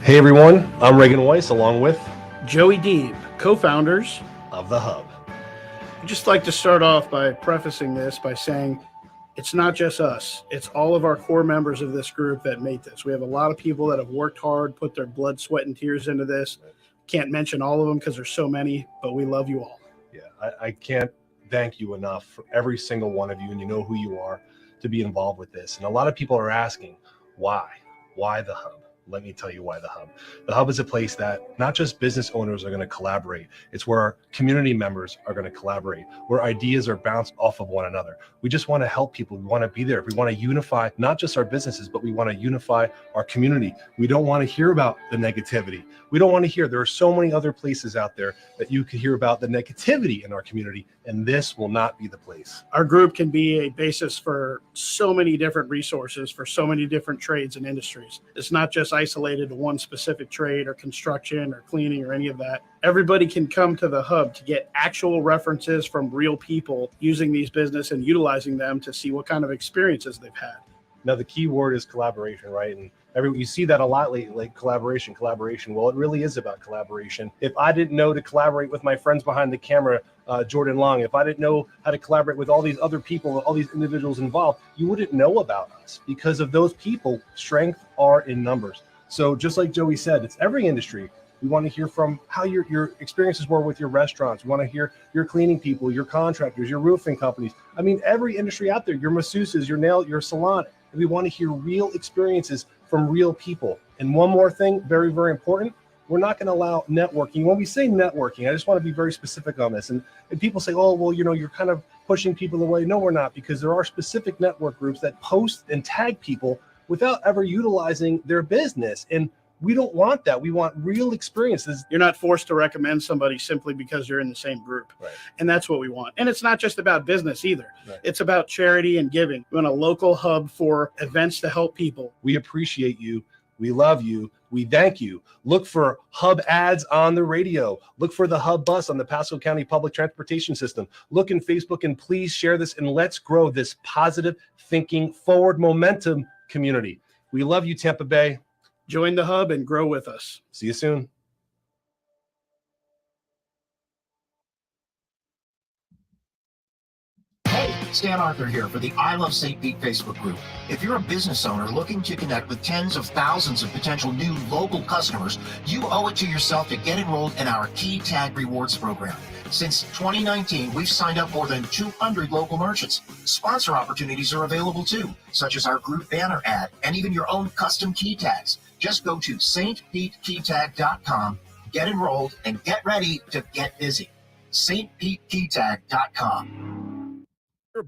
Hey everyone, I'm Reagan Weiss along with Joey Deeb, co-founders of The Hub. I'd just like to start off by prefacing this by saying it's not just us. It's all of our core members of this group that made this. We have a lot of people that have worked hard, put their blood, sweat, and tears into this. Can't mention all of them because there's so many, but we love you all. Yeah, I can't thank you enough for every single one of you, and you know who you are, to be involved with this. And a lot of people are asking, why? Why The Hub? Let me tell you why The Hub. The Hub is a place that not just business owners are going to collaborate. It's where our community members are going to collaborate, where ideas are bounced off of one another. We just want to help people. We want to be there. We want to unify not just our businesses, but we want to unify our community. We don't want to hear about the negativity. We don't want to hear. There are so many other places out there that you can hear about the negativity in our community, and this will not be the place. Our group can be a basis for so many different resources for so many different trades and industries. It's not just isolated to one specific trade or construction or cleaning or any of that. Everybody can come to the Hub to get actual references from real people using these business and utilizing them to see what kind of experiences they've had. Now, the key word is collaboration, right? And you see that a lot lately, like collaboration. Well, it really is about collaboration. If I didn't know to collaborate with my friends behind the camera, Jordan Long, if I didn't know how to collaborate with all these other people, all these individuals involved, you wouldn't know about us because of those people. Strength are in numbers. So just like Joey said, it's every industry. We want to hear from how your experiences were with your restaurants. We want to hear your cleaning people, your contractors, your roofing companies. I mean, every industry out there, your masseuses, your salon. We want to hear real experiences from real people. And one more thing, very, very important, we're not going to allow networking. When we say networking, I just want to be very specific on this. And people say, oh, well, you're kind of pushing people away. No, we're not, because there are specific network groups that post and tag people without ever utilizing their business. And we don't want that. We want real experiences. You're not forced to recommend somebody simply because you're in the same group. Right. And that's what we want. And it's not just about business either. Right. It's about charity and giving. We want a local hub for events to help people. We appreciate you. We love you. We thank you. Look for Hub ads on the radio. Look for the Hub bus on the Pasco County Public Transportation System. Look in Facebook and please share this, and let's grow this positive thinking, forward momentum community. We love you, Tampa Bay. Join the Hub and grow with us. See you soon. Hey, Stan Arthur here for the I Love St. Pete Facebook group. If you're a business owner looking to connect with tens of thousands of potential new local customers, you owe it to yourself to get enrolled in our Key Tag Rewards program. Since 2019, we've signed up more than 200 local merchants. Sponsor opportunities are available too, such as our group banner ad and even your own custom key tags. Just go to stpetekeytag.com, get enrolled, and get ready to get busy. stpetekeytag.com.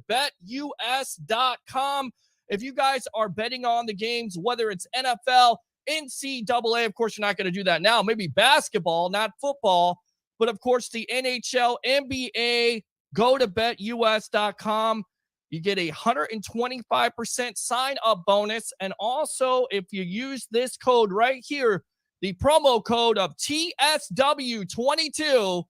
BetUS.com. If you guys are betting on the games, whether it's NFL, NCAA, of course, you're not going to do that now. Maybe basketball, not football, but of course, the NHL, NBA, go to BetUS.com. You get a 125% sign-up bonus. And also, if you use this code right here, the promo code of TSW22,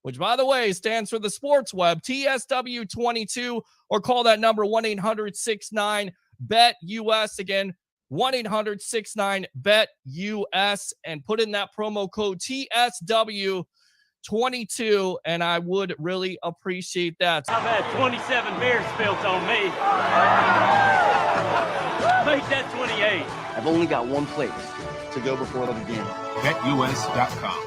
which, by the way, stands for the sports web, TSW22, or call that number 1-800-69-BET-US. Again, 1-800-69-BET-US, and put in that promo code TSW22, and I would really appreciate that. I've had 27 beers spilled on me. Make that 28. I've only got one place to go before the game. BetUS.com.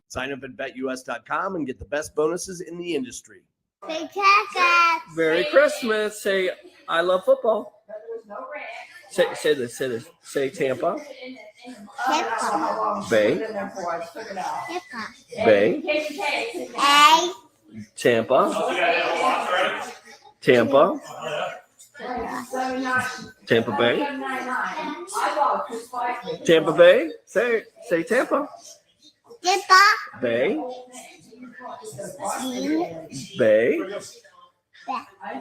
Sign up at BetUS.com and get the best bonuses in the industry. Say Texas. Merry Christmas. Say, I love football. Say this. Say Tampa. Tampa. Bay. Tampa. Bay. A. Tampa. Tampa. Tampa Bay. Tampa Bay. Say Tampa. Tampa. Bay. Bay.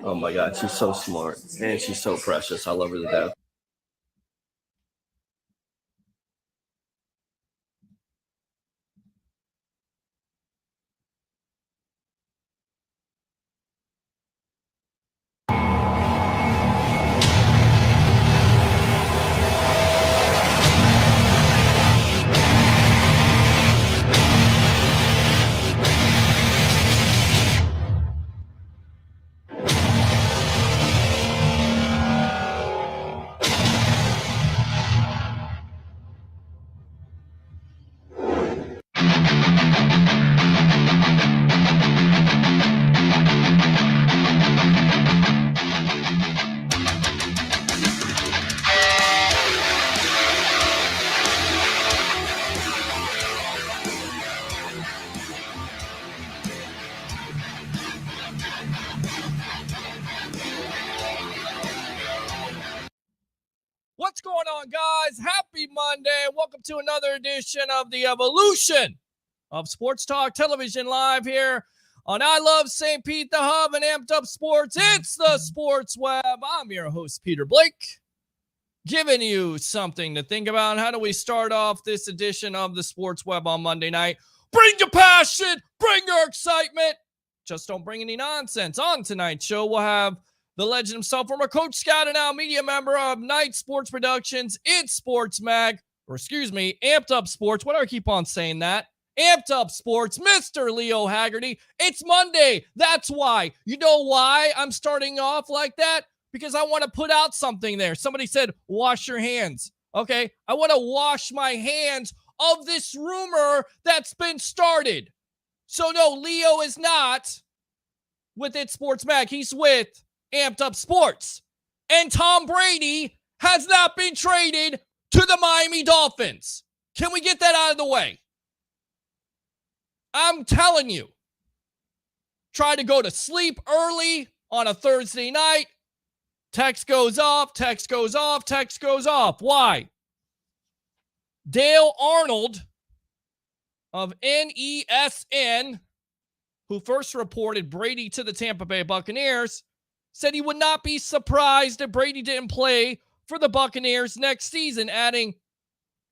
Oh my God, she's so smart and she's so precious. I love her to death. going on, guys? Happy Monday. Welcome to another edition of the evolution of Sports Talk Television live here on I Love St. Pete, the Hub, and Amped Up Sports. It's the Sports Web. I'm your host, Peter Blake, giving you something to think about. How do we start off this edition of the Sports Web on Monday night? Bring your passion, bring your excitement. Just don't bring any nonsense. On tonight's show, we'll have the legend himself, former Coach Scout and now media member of Night Sports Productions, It's Sports Mag, or excuse me, Amped Up Sports. Why do I keep on saying that? Amped Up Sports, Mr. Leo Haggerty. It's Monday. That's why. You know why I'm starting off like that? Because I want to put out something there. Somebody said, wash your hands. Okay, I want to wash my hands of this rumor that's been started. So no, Leo is not with It's Sports Mag. He's with Amped Up Sports. And Tom Brady has not been traded to the Miami Dolphins. Can we get that out of the way? I'm telling you. Try to go to sleep early on a Thursday night. Text goes off, text goes off, text goes off. Why? Dale Arnold of NESN, who first reported Brady to the Tampa Bay Buccaneers, said he would not be surprised if Brady didn't play for the Buccaneers next season, adding,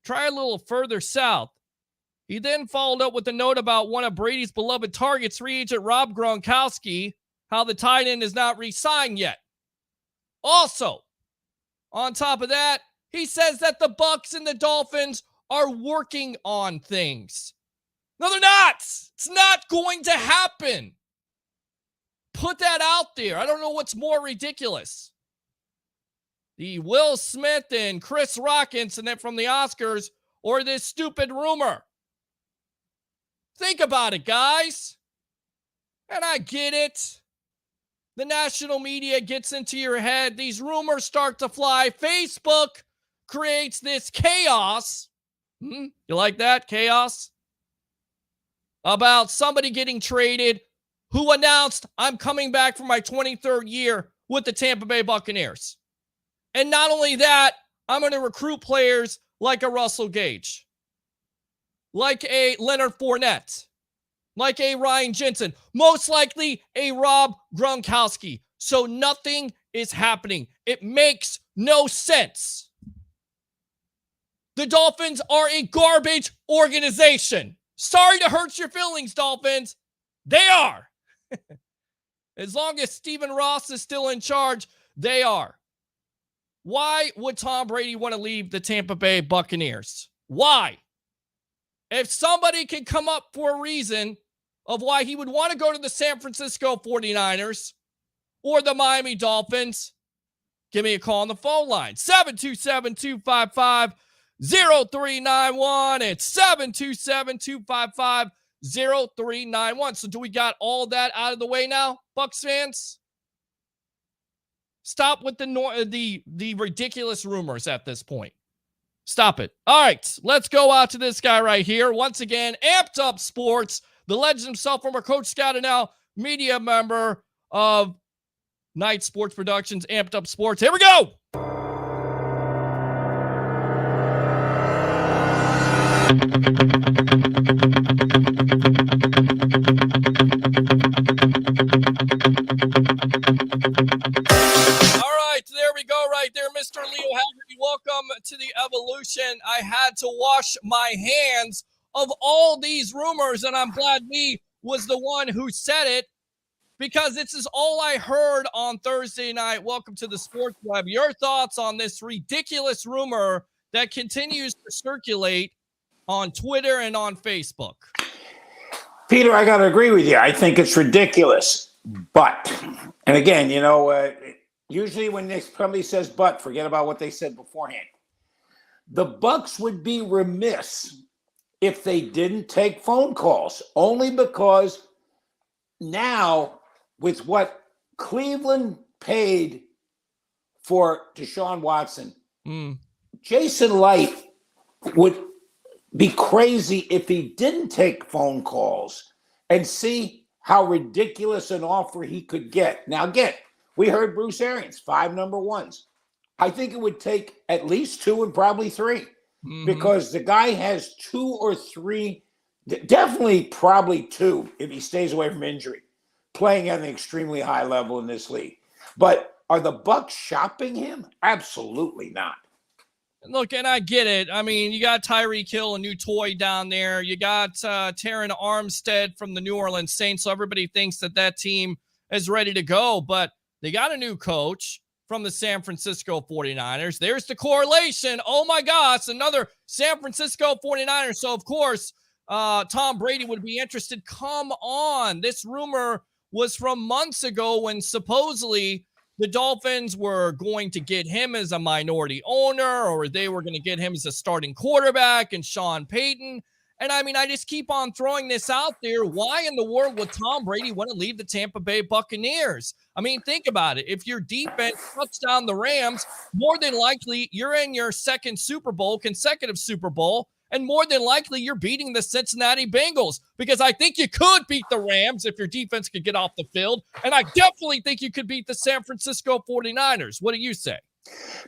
try a little further south. He then followed up with a note about one of Brady's beloved targets, free agent Rob Gronkowski, how the tight end is not re-signed yet. Also, on top of that, he says that the Bucs and the Dolphins are working on things. No, they're not. It's not going to happen. Put that out there. I don't know what's more ridiculous. The Will Smith and Chris Rock incident from the Oscars or this stupid rumor. Think about it, guys. And I get it. The national media gets into your head. These rumors start to fly. Facebook creates this chaos. You like that? Chaos? About somebody getting traded who announced, I'm coming back for my 23rd year with the Tampa Bay Buccaneers. And not only that, I'm going to recruit players like a Russell Gage, like a Leonard Fournette, like a Ryan Jensen, most likely a Rob Gronkowski. So nothing is happening. It makes no sense. The Dolphins are a garbage organization. Sorry to hurt your feelings, Dolphins. They are. As long as Stephen Ross is still in charge, they are. Why would Tom Brady want to leave the Tampa Bay Buccaneers? Why? If somebody can come up for a reason of why he would want to go to the San Francisco 49ers or the Miami Dolphins, give me a call on the phone line. 727-255-0391. It's 727-255-0391. So do we got all that out of the way now, Bucs fans? Stop with the ridiculous rumors at this point. Stop it. All right, let's go out to this guy right here. Once again, Amped Up Sports, the legend himself, former Coach Scout and now media member of Night Sports Productions, Amped Up Sports. Here we go. Mr. Leo Haggerty, welcome to the evolution. I had to wash my hands of all these rumors, and I'm glad me was the one who said it because this is all I heard on Thursday night. Welcome to the Sports Web. Your thoughts on this ridiculous rumor that continues to circulate on Twitter and on Facebook? Peter, I got to agree with you. I think it's ridiculous. But, and again, usually when somebody says but, forget about what they said beforehand. The Bucs would be remiss if they didn't take phone calls, only because now with what Cleveland paid for Deshaun Watson, Jason Light would be crazy if he didn't take phone calls and see how ridiculous an offer he could get. Now, again, we heard Bruce Arians, 5 number ones. I think it would take at least 2 and probably 3 because the guy has 2 or 3, definitely probably 2 if he stays away from injury, playing at an extremely high level in this league. But are the Bucks shopping him? Absolutely not. Look, and I get it. I mean, you got Tyreek Hill, a new toy down there. You got Terran Armstead from the New Orleans Saints. So everybody thinks that team is ready to go. But they got a new coach from the San Francisco 49ers. There's the correlation. Oh, my gosh, another San Francisco 49ers. So, of course, Tom Brady would be interested. Come on. This rumor was from months ago when supposedly the Dolphins were going to get him as a minority owner, or they were going to get him as a starting quarterback and Sean Payton. And I mean, I just keep on throwing this out there. Why in the world would Tom Brady want to leave the Tampa Bay Buccaneers? I mean, think about it. If your defense cuts down the Rams, more than likely you're in your second consecutive Super Bowl. And more than likely, you're beating the Cincinnati Bengals, because I think you could beat the Rams if your defense could get off the field. And I definitely think you could beat the San Francisco 49ers. What do you say?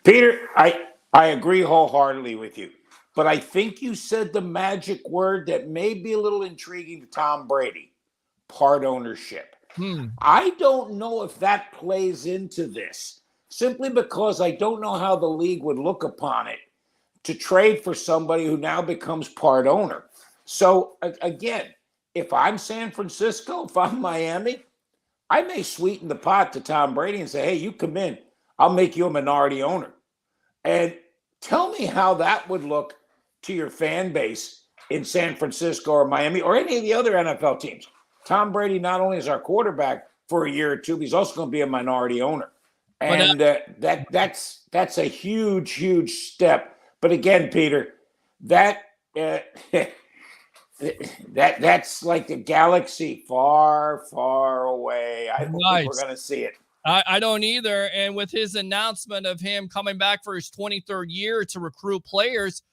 Peter, I agree wholeheartedly with you. But I think you said the magic word that may be a little intriguing to Tom Brady: part ownership. I don't know if that plays into this, simply because I don't know how the league would look upon it to trade for somebody who now becomes part owner. So again, if I'm San Francisco, if I'm Miami, I may sweeten the pot to Tom Brady and say, hey, you come in, I'll make you a minority owner. And tell me how that would look to your fan base in San Francisco or Miami or any of the other NFL teams. Tom Brady not only is our quarterback for a year or two, but he's also going to be a minority owner. And that's a huge, huge step. But again, Peter, that's like the galaxy far, far away. I don't think we're going to see it. I don't either. And with his announcement of him coming back for his 23rd year to recruit players,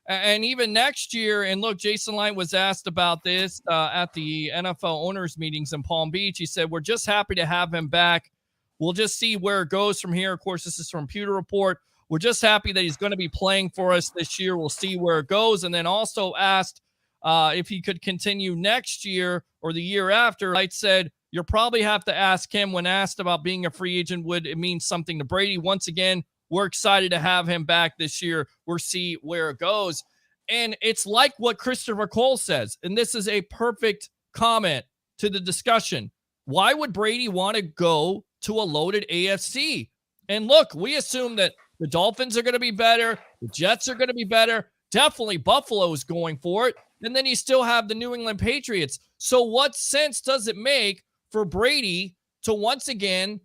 and even next year, and look, Jason Light was asked about this at the NFL owners meetings in Palm Beach. He said, we're just happy to have him back. We'll just see where it goes from here. Of course, this is from Pewter Report. We're just happy that he's going to be playing for us this year. We'll see where it goes. And then also asked if he could continue next year or the year after. Light said, you'll probably have to ask him. When asked about being a free agent, would it mean something to Brady? Once again, we're excited to have him back this year. We'll see where it goes. And it's like what Christopher Cole says, and this is a perfect comment to the discussion. Why would Brady want to go to a loaded AFC? And look, we assume that the Dolphins are going to be better. The Jets are going to be better. Definitely Buffalo is going for it. And then you still have the New England Patriots. So what sense does it make for Brady to once again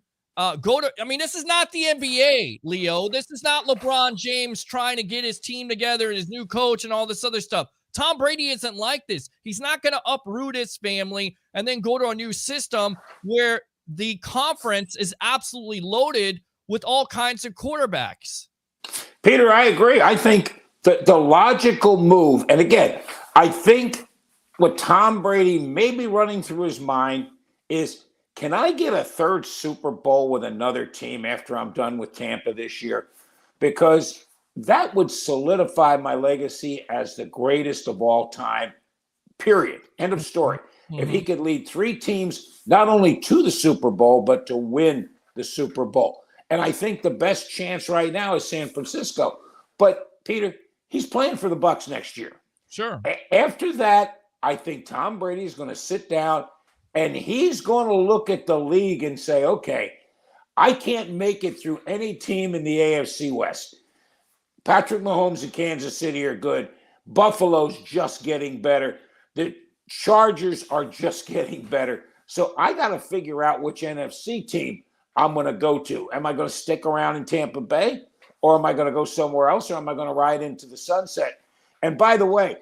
go to, I mean, this is not the NBA, Leo. This is not LeBron James trying to get his team together and his new coach and all this other stuff. Tom Brady isn't like this. He's not going to uproot his family and then go to a new system where the conference is absolutely loaded with all kinds of quarterbacks. Peter, I agree. I think the logical move, and again, I think what Tom Brady may be running through his mind is, can I get a third Super Bowl with another team after I'm done with Tampa this year? Because that would solidify my legacy as the greatest of all time, period. End of story. If he could lead 3 teams, not only to the Super Bowl, but to win the Super Bowl. And I think the best chance right now is San Francisco. But, Peter, he's playing for the Bucs next year. Sure. After that, I think Tom Brady is going to sit down and he's going to look at the league and say, okay, I can't make it through any team in the AFC West. Patrick Mahomes in Kansas City are good. Buffalo's just getting better. The Chargers are just getting better. So I got to figure out which NFC team I'm going to go to. Am I going to stick around in Tampa Bay, or am I going to go somewhere else, or am I going to ride into the sunset? And by the way,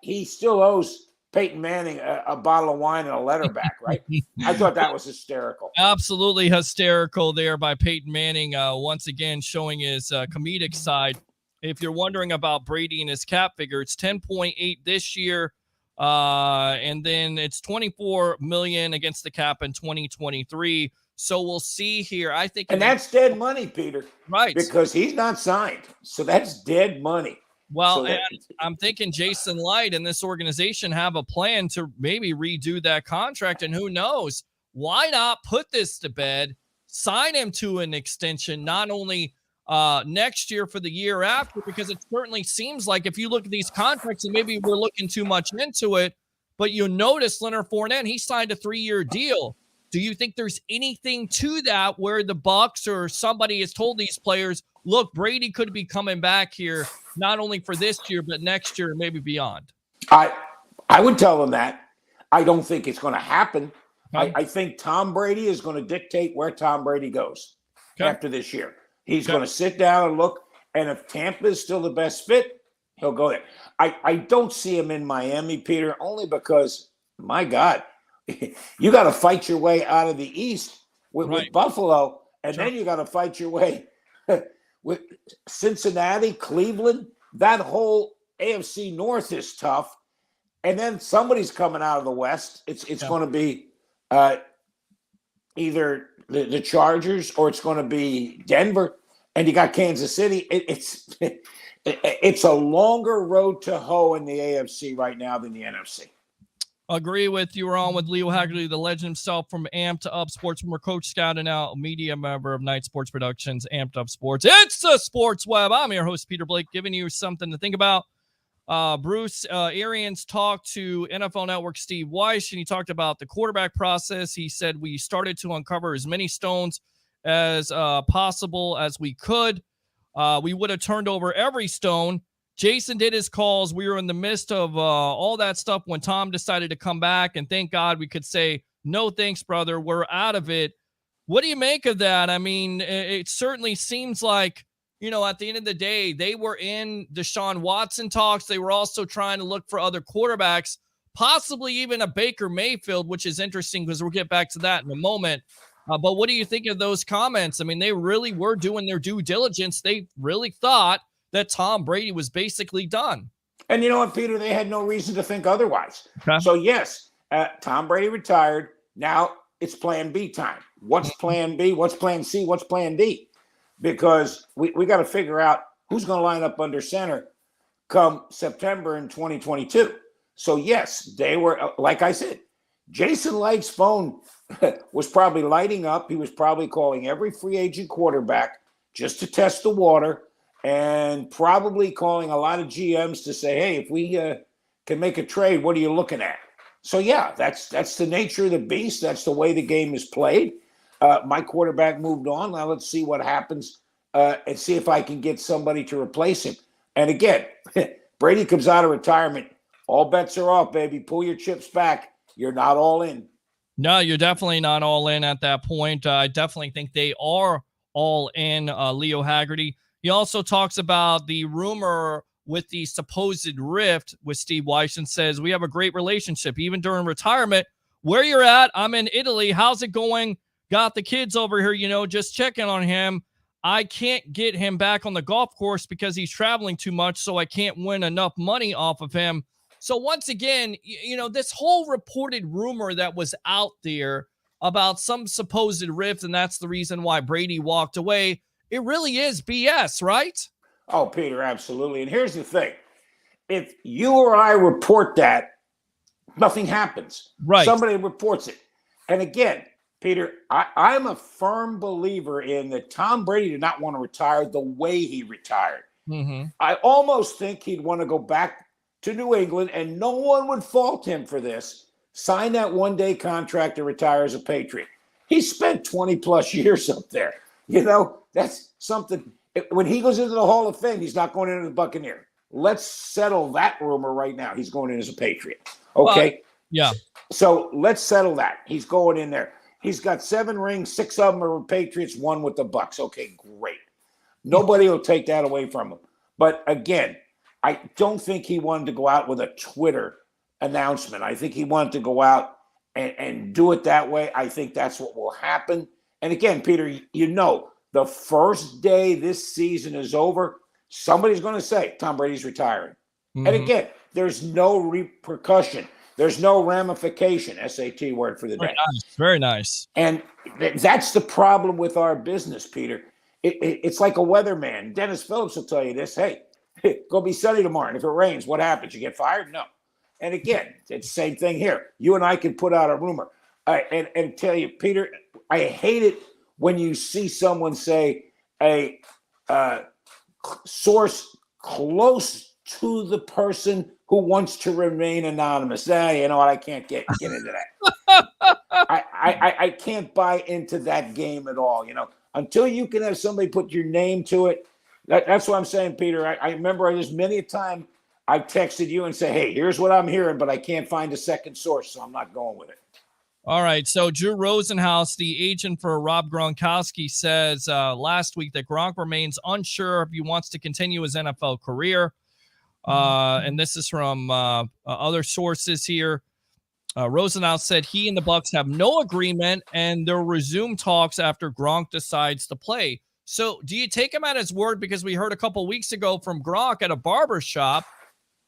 he still owes Peyton Manning a bottle of wine and a letter back, right? I thought that was hysterical. Absolutely hysterical there by Peyton Manning, once again showing his comedic side. If you're wondering about Brady and his cap figure, it's 10.8 this year, and then it's $24 million against the cap in 2023. So we'll see here. I think, and that's dead money, Peter. Right. Because he's not signed. So that's dead money. Well, So and I'm thinking Jason Light and this organization have a plan to maybe redo that contract. And who knows? Why not put this to bed, sign him to an extension, not only next year for the year after, because it certainly seems like if you look at these contracts and maybe we're looking too much into it, but you'll notice Leonard Fournette, he signed a 3-year deal. Do you think there's anything to that where the Bucs or somebody has told these players, look, Brady could be coming back here, not only for this year, but next year, maybe beyond? I would tell them that. I don't think it's going to happen. I think Tom Brady is going to dictate where Tom Brady goes after this year. He's going to sit down and look, and if Tampa is still the best fit, he'll go there. I don't see him in Miami, Peter, only because, my God, you got to fight your way out of the East with Buffalo, and then you got to fight your way with Cincinnati, Cleveland. That whole AFC North is tough, and then somebody's coming out of the West. It's going to be either the Chargers or it's going to be Denver, and you got Kansas City. It's a longer road to hoe in the AFC right now than the NFC. Agree with you. We're on with Leo Haggerty, the legend himself from Amped Up Sports, former coach, scout, and now media member of Night Sports Productions, Amped Up Sports. It's the Sports Web. I'm your host, Peter Blake, giving you something to think about. Bruce Arians talked to NFL Network Steve Weiss, and he talked about the quarterback process. He said we started to uncover as many stones as possible as we could. We would have turned over every stone. Jason did his calls. We were in the midst of all that stuff when Tom decided to come back, and thank God we could say, no thanks, brother. We're out of it. What do you make of that? I mean, it certainly seems like, you know, at the end of the day, they were in Deshaun Watson talks. They were also trying to look for other quarterbacks, possibly even a Baker Mayfield, which is interesting because we'll get back to that in a moment. But what do you think of those comments? I mean, they really were doing their due diligence. They really thought that Tom Brady was basically done. And you know what, Peter? They had no reason to think otherwise. Okay. So, yes, Tom Brady retired. Now it's plan B time. What's plan B? What's plan C? What's plan D? Because we got to figure out who's going to line up under center come September in 2022. So, yes, they were, like I said, Jason Light's phone was probably lighting up. He was probably calling every free agent quarterback just to test the water, and probably calling a lot of GMs to say, hey, if we can make a trade, what are you looking at? So, yeah, that's the nature of the beast. That's the way the game is played. My quarterback moved on. Now let's see what happens and see if I can get somebody to replace him. And again, Brady comes out of retirement. All bets are off, baby. Pull your chips back. You're not all in. No, you're definitely not all in at that point. I definitely think they are all in, Leo Haggerty. He also talks about the rumor with the supposed rift with Steve Weiss and says, we have a great relationship, even during retirement. Where you're at, I'm in Italy. How's it going? Got the kids over here, you know, just checking on him. I can't get him back on the golf course because he's traveling too much, so I can't win enough money off of him. So once again, you know, this whole reported rumor that was out there about some supposed rift, and that's the reason why Brady walked away, it really is BS, right? Oh, Peter, absolutely. And here's the thing. If you or I report that, nothing happens. Right. Somebody reports it. And again, Peter, I'm a firm believer in that Tom Brady did not want to retire the way he retired. Mm-hmm. I almost think he'd want to go back to New England, and no one would fault him for this. Sign that one-day contract to retire as a Patriot. He spent 20-plus years up there. You know, that's something. When he goes into the Hall of Fame, he's not going into the Buccaneer. Let's settle that rumor right now. He's going in as a Patriot. Okay? Yeah. So let's settle that. He's going in there. He's got 7 rings. 6 of them are Patriots, 1 with the Bucs. Okay, great. Nobody will take that away from him. But again, I don't think he wanted to go out with a Twitter announcement. I think he wanted to go out and do it that way. I think that's what will happen. And again, Peter, you know, the first day this season is over, somebody's going to say Tom Brady's retiring. Mm-hmm. And again, there's no repercussion. There's no ramification, SAT word for the Very day. nice. Very nice. And that's the problem with our business, Peter. It's like a weatherman. Dennis Phillips will tell you this. Hey, go be sunny tomorrow. And if it rains, what happens? You get fired? No. And again, it's the same thing here. You and I can put out a rumor. And tell you, Peter, I hate it when you see someone say a source close to the person who wants to remain anonymous. You know what? I can't get into that. I can't buy into that game at all. You know, until you can have somebody put your name to it. That's what I'm saying, Peter. I remember there's many a time I've texted you and say, hey, here's what I'm hearing, but I can't find a second source, so I'm not going with it. All right. So Drew Rosenhaus, the agent for Rob Gronkowski, says last week that Gronk remains unsure if he wants to continue his NFL career. And this is from other sources here. Rosenhaus said he and the Bucs have no agreement and they'll resume talks after Gronk decides to play. So do you take him at his word? Because we heard a couple weeks ago from Gronk at a barber shop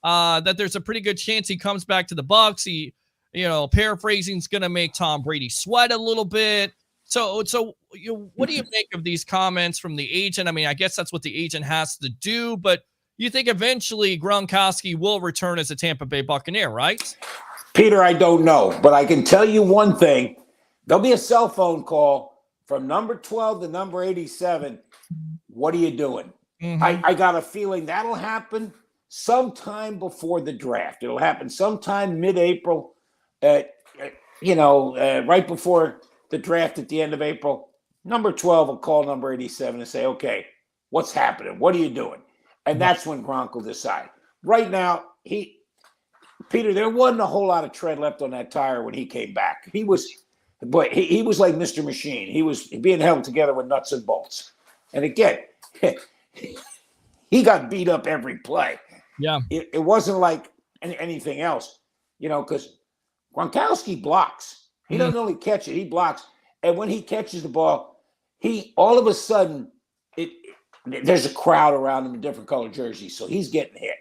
that there's a pretty good chance he comes back to the Bucs. He, paraphrasing, is going to make Tom Brady sweat a little bit. So what do you make of these comments from the agent? I mean, I guess that's what the agent has to do, but you think eventually Gronkowski will return as a Tampa Bay Buccaneer, right? Peter, I don't know, but I can tell you one thing. There'll be a cell phone call from number 12 to number 87. What are you doing? Mm-hmm. I got a feeling that'll happen sometime before the draft. It'll happen sometime mid-April, right before the draft at the end of April. Number 12 will call number 87 and say, okay, what's happening? What are you doing? And that's when Gronk will decide. Right now, Peter, there wasn't a whole lot of tread left on that tire when he came back. He was like Mr. Machine. He was being held together with nuts and bolts. And again, he got beat up every play. Yeah. It wasn't like anything else, because Gronkowski blocks. He doesn't only catch it, he blocks. And when he catches the ball, all of a sudden, there's a crowd around him in different colored jerseys, so he's getting hit.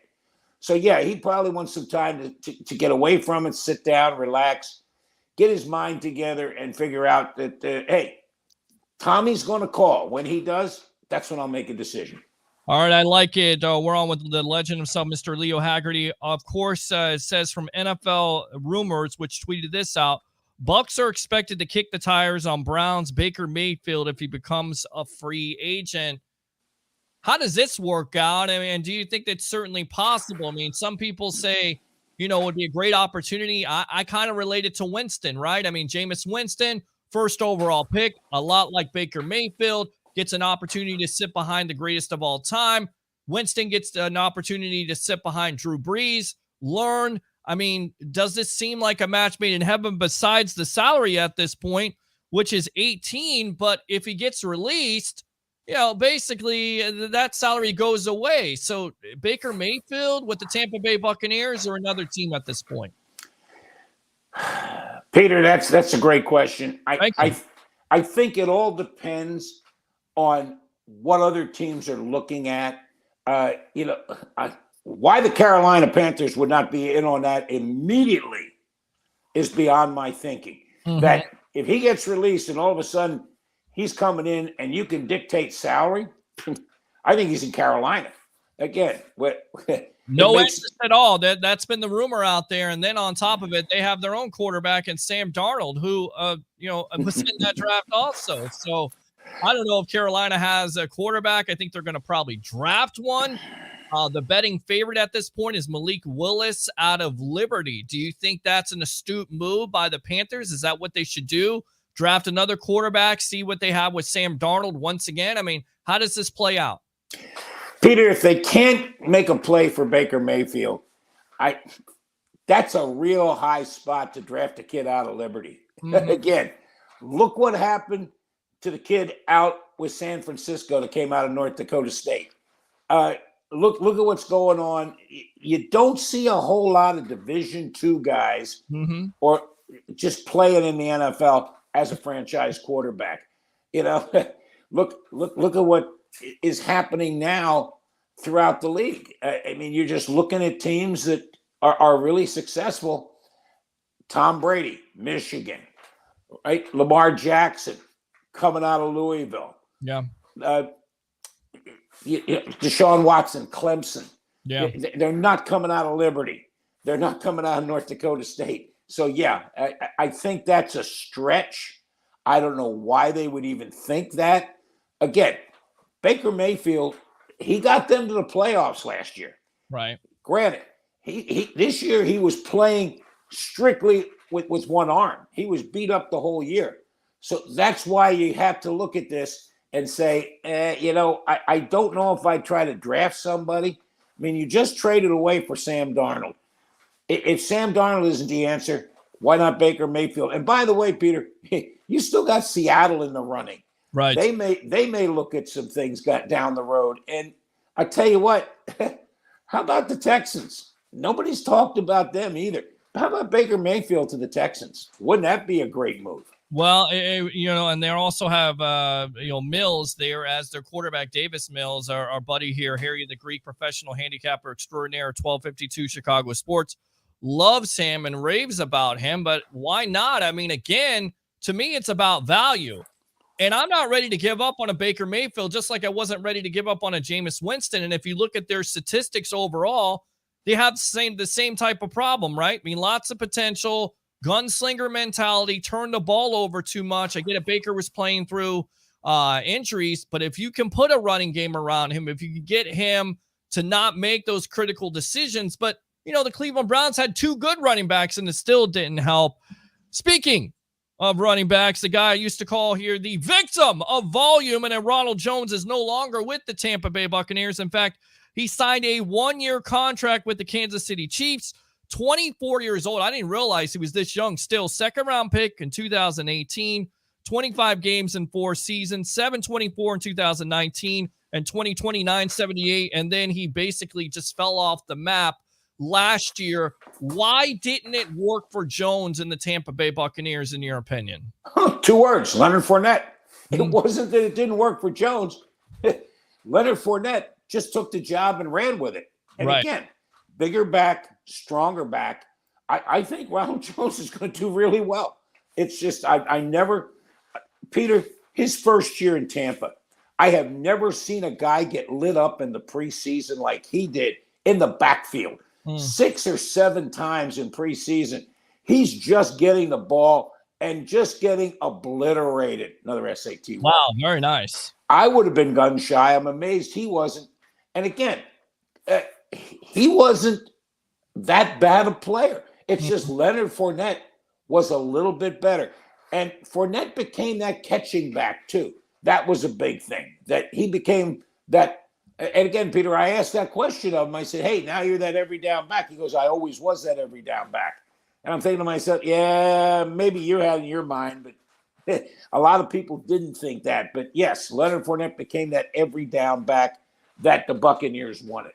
So, yeah, he probably wants some time to get away from it, sit down, relax, get his mind together, and figure out that, hey, Tommy's going to call. When he does, that's when I'll make a decision. All right, I like it. We're on with the legend himself, Mr. Leo Haggerty. Of course, it says from NFL Rumors, which tweeted this out, Bucs are expected to kick the tires on Browns' Baker Mayfield if he becomes a free agent. How does this work out? I mean, do you think that's certainly possible? I mean, some people say, it would be a great opportunity. I kind of relate it to Winston, right? I mean, Jameis Winston, first overall pick, a lot like Baker Mayfield, gets an opportunity to sit behind the greatest of all time. Winston gets an opportunity to sit behind Drew Brees, learn. I mean, does this seem like a match made in heaven besides the salary at this point, which is 18? But if he gets released, basically that salary goes away. So Baker Mayfield with the Tampa Bay Buccaneers or another team at this point? Peter, that's a great question. I think it all depends on what other teams are looking at. Why the Carolina Panthers would not be in on that immediately is beyond my thinking. Mm-hmm. That if he gets released and all of a sudden he's coming in and you can dictate salary, I think he's in Carolina. Again, no interest at all. That's been the rumor out there. And then on top of it, they have their own quarterback and Sam Darnold, who was in that draft also. So I don't know if Carolina has a quarterback. I think they're going to probably draft one. The betting favorite at this point is Malik Willis out of Liberty. Do you think that's an astute move by the Panthers? Is that what they should do? Draft another quarterback, see what they have with Sam Darnold once again? I mean, how does this play out? Peter, if they can't make a play for Baker Mayfield, that's a real high spot to draft a kid out of Liberty. Mm-hmm. Again, look what happened to the kid out with San Francisco that came out of North Dakota State. Look at what's going on. You don't see a whole lot of Division II guys or just playing in the NFL as a franchise quarterback. Look at what is happening now throughout the league. I mean, you're just looking at teams that are really successful, Tom Brady, Michigan, right? Lamar Jackson coming out of Louisville. Yeah. Deshaun Watson, Clemson. Yeah. They're not coming out of Liberty. They're not coming out of North Dakota State. So, yeah, I think that's a stretch. I don't know why they would even think that. Again, Baker Mayfield, he got them to the playoffs last year. Right. Granted, he this year he was playing strictly with one arm. He was beat up the whole year. So that's why you have to look at this and say, I don't know if I try to draft somebody. I mean, you just traded away for Sam Darnold. If Sam Darnold isn't the answer, why not Baker Mayfield? And by the way, Peter, you still got Seattle in the running. Right. They may look at some things got down the road. And I tell you what, how about the Texans? Nobody's talked about them either. How about Baker Mayfield to the Texans? Wouldn't that be a great move? Well, and they also have, Mills there as their quarterback, Davis Mills, our buddy here, Harry the Greek, professional handicapper extraordinaire, 1252 Chicago Sports. Loves him and raves about him, but why not? I mean, again, to me, it's about value. And I'm not ready to give up on a Baker Mayfield, just like I wasn't ready to give up on a Jameis Winston. And if you look at their statistics overall, they have the same type of problem, right? I mean, lots of potential, gunslinger mentality, turn the ball over too much. I get it, Baker was playing through injuries, but if you can put a running game around him, if you can get him to not make those critical decisions, but the Cleveland Browns had two good running backs and it still didn't help. Speaking of running backs, the guy I used to call here the victim of volume, and Ronald Jones is no longer with the Tampa Bay Buccaneers. In fact, he signed a 1-year contract with the Kansas City Chiefs, 24 years old. I didn't realize he was this young still. Second-round pick in 2018, 25 games in 4 seasons, 724 in 2019, and 2020, 978, and then he basically just fell off the map last year. Why didn't it work for Jones and the Tampa Bay Buccaneers, in your opinion? 2 words, Leonard Fournette. It wasn't that it didn't work for Jones. Leonard Fournette just took the job and ran with it. And again, bigger back, stronger back. I think Ronald Jones is going to do really well. It's just, Peter, his first year in Tampa, I have never seen a guy get lit up in the preseason like he did in the backfield. 6 or 7 times in preseason. He's just getting the ball and just getting obliterated. Another SAT word. Wow, very nice. I would have been gun shy. I'm amazed he wasn't. And again, he wasn't that bad a player. It's just Leonard Fournette was a little bit better. And Fournette became that catching back too. That was a big thing, that he became that. And again, Peter, I asked that question of him. I said, hey, now you're that every down back. He goes, I always was that every down back. And I'm thinking to myself, yeah, maybe you had in your mind, but a lot of people didn't think that. But yes, Leonard Fournette became that every down back that the Buccaneers wanted.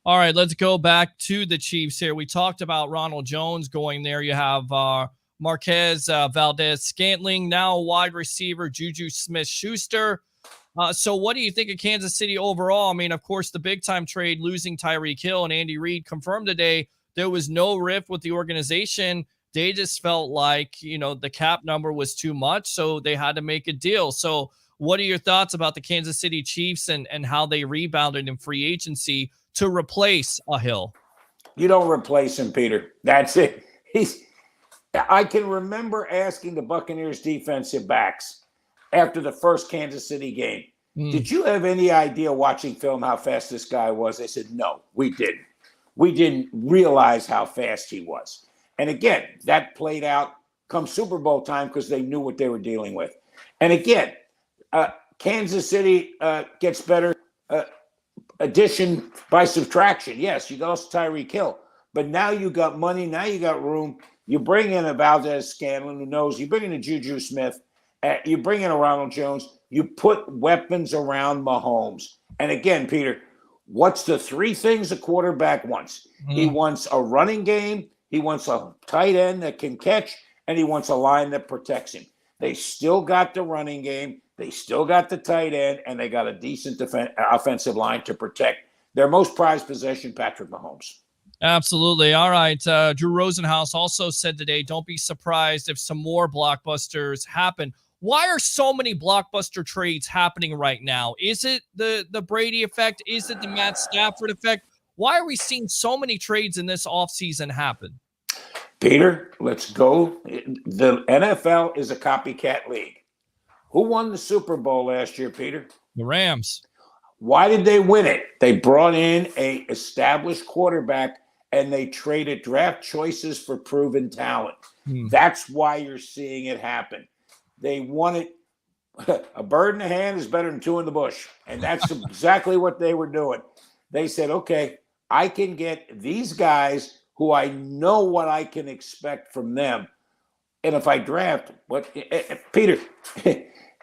All right, let's go back to the Chiefs here. We talked about Ronald Jones going there. You have Marquez Valdez-Scantling, now a wide receiver, Juju Smith-Schuster. So what do you think of Kansas City overall? I mean, of course, the big-time trade, losing Tyreek Hill, and Andy Reid confirmed today there was no rift with the organization. They just felt like, the cap number was too much, so they had to make a deal. So what are your thoughts about the Kansas City Chiefs and how they rebounded in free agency to replace a Hill? You don't replace him, Peter. That's it. I can remember asking the Buccaneers defensive backs after the first Kansas City game, did you have any idea watching film how fast this guy was? They said, no, we didn't. We didn't realize how fast he was. And again, that played out come Super Bowl time because they knew what they were dealing with. And again, Kansas City gets better addition by subtraction. Yes, you lost Tyreek Hill, but now you got money. Now you got room. You bring in a Valdez-Scantling who knows. You bring in a Juju Smith. You bring in a Ronald Jones. You put weapons around Mahomes. And again, Peter, what's the 3 things a quarterback wants? He wants a running game. He wants a tight end that can catch, and he wants a line that protects him. They still got the running game. They still got the tight end, and they got a decent offensive line to protect their most prized possession, Patrick Mahomes. Absolutely. All right. Drew Rosenhaus also said today, don't be surprised if some more blockbusters happen. Why are so many blockbuster trades happening right now? Is it the Brady effect? Is it the Matt Stafford effect? Why are we seeing so many trades in this offseason happen? Peter, let's go. The NFL is a copycat league. Who won the Super Bowl last year, Peter? The Rams. Why did they win it? They brought in a established quarterback and they traded draft choices for proven talent. That's why you're seeing it happen. They won it. A bird in the hand is better than two in the bush. And that's exactly what they were doing. They said, okay, I can get these guys who I know what I can expect from them. And if I draft, Peter,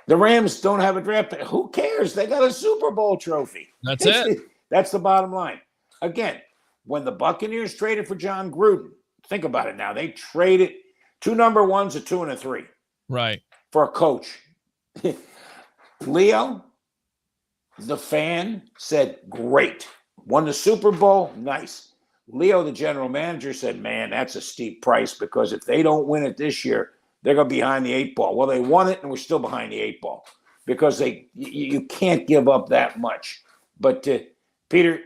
the Rams don't have a draft. Who cares? They got a Super Bowl trophy. That's it. That's the bottom line. Again, when the Buccaneers traded for John Gruden, think about it now. They traded 2 number ones, a 2 and a 3. Right. For a coach. Leo, the fan, said, great. Won the Super Bowl? Nice. Leo, the general manager, said, man, that's a steep price because if they don't win it this year, they're going to be behind the 8 ball. Well, they won it and we're still behind the 8 ball because you can't give up that much. But Peter,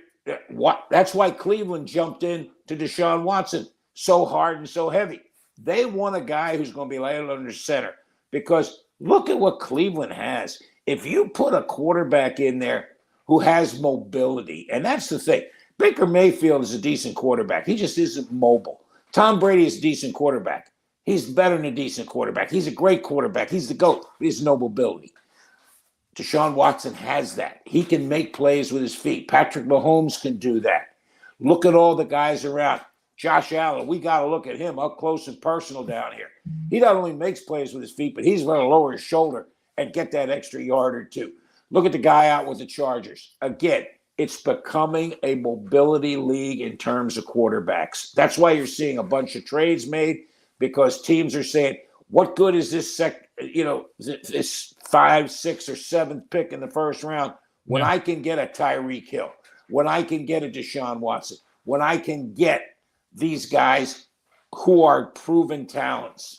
that's why Cleveland jumped in to Deshaun Watson so hard and so heavy. They want a guy who's going to be laid under center because look at what Cleveland has. If you put a quarterback in there who has mobility, and that's the thing. Baker Mayfield is a decent quarterback. He just isn't mobile. Tom Brady is a decent quarterback. He's better than a decent quarterback. He's a great quarterback. He's the GOAT. He has no mobility. Deshaun Watson has that. He can make plays with his feet. Patrick Mahomes can do that. Look at all the guys around. Josh Allen, we got to look at him up close and personal down here. He not only makes plays with his feet, but he's going to lower his shoulder and get that extra yard or two. Look at the guy out with the Chargers. Again, it's becoming a mobility league in terms of quarterbacks. That's why you're seeing a bunch of trades made because teams are saying, what good is this this 5, 6, or 7th pick in the first round when I can get a Tyreek Hill, when I can get a Deshaun Watson, when I can get these guys who are proven talents.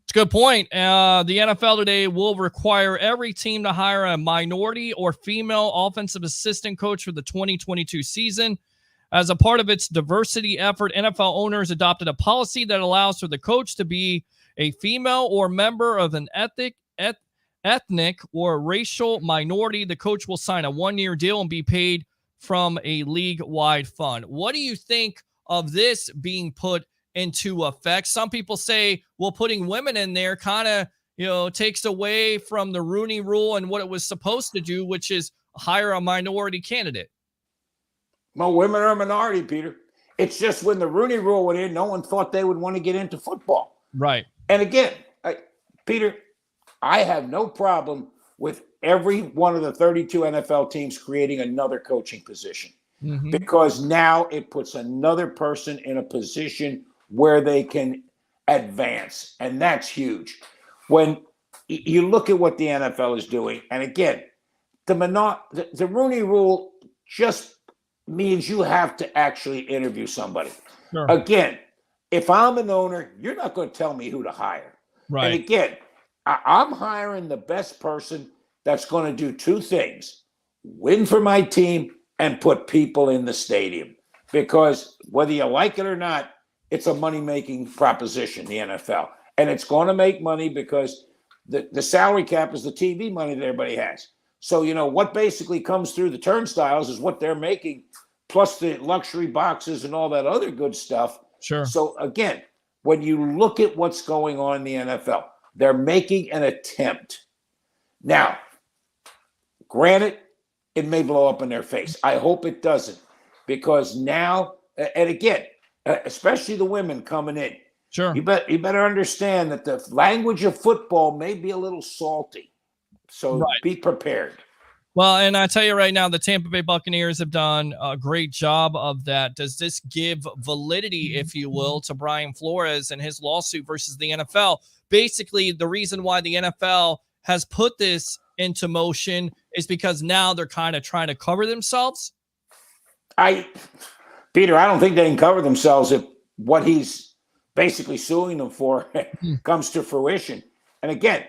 It's a good point. The NFL today will require every team to hire a minority or female offensive assistant coach for the 2022 season. As a part of its diversity effort, NFL owners adopted a policy that allows for the coach to be a female or member of an ethnic or racial minority. The coach will sign a 1-year deal and be paid from a league-wide fund. What do you think of this being put into effect? Some people say, well, putting women in there kind of, takes away from the Rooney Rule and what it was supposed to do, which is hire a minority candidate. Well, women are a minority, Peter. It's just when the Rooney Rule went in, no one thought they would want to get into football. Right. And again, Peter, I have no problem with every one of the 32 NFL teams creating another coaching position because now it puts another person in a position where they can advance. And that's huge. When you look at what the NFL is doing, and again, the Rooney Rule just means you have to actually interview somebody. Sure. Again, if I'm an owner, you're not going to tell me who to hire. Right. And again, I'm hiring the best person that's going to do 2 things: win for my team and put people in the stadium. Because whether you like it or not, it's a money-making proposition, the NFL. And it's going to make money because the salary cap is the TV money that everybody has. So, what basically comes through the turnstiles is what they're making, plus the luxury boxes and all that other good stuff. Sure. So, again, when you look at what's going on in the NFL, they're making an attempt. Now, granted, it may blow up in their face. I hope it doesn't, because now, and again, especially the women coming in, sure, you better understand that the language of football may be a little salty. So Be prepared. Well, and I tell you right now, the Tampa Bay Buccaneers have done a great job of that. Does this give validity, if you will, to Brian Flores and his lawsuit versus the NFL? Basically, the reason why the NFL has put this into motion is because now they're kind of trying to cover themselves. Peter, I don't think they can cover themselves if what he's basically suing them for comes to fruition. And again,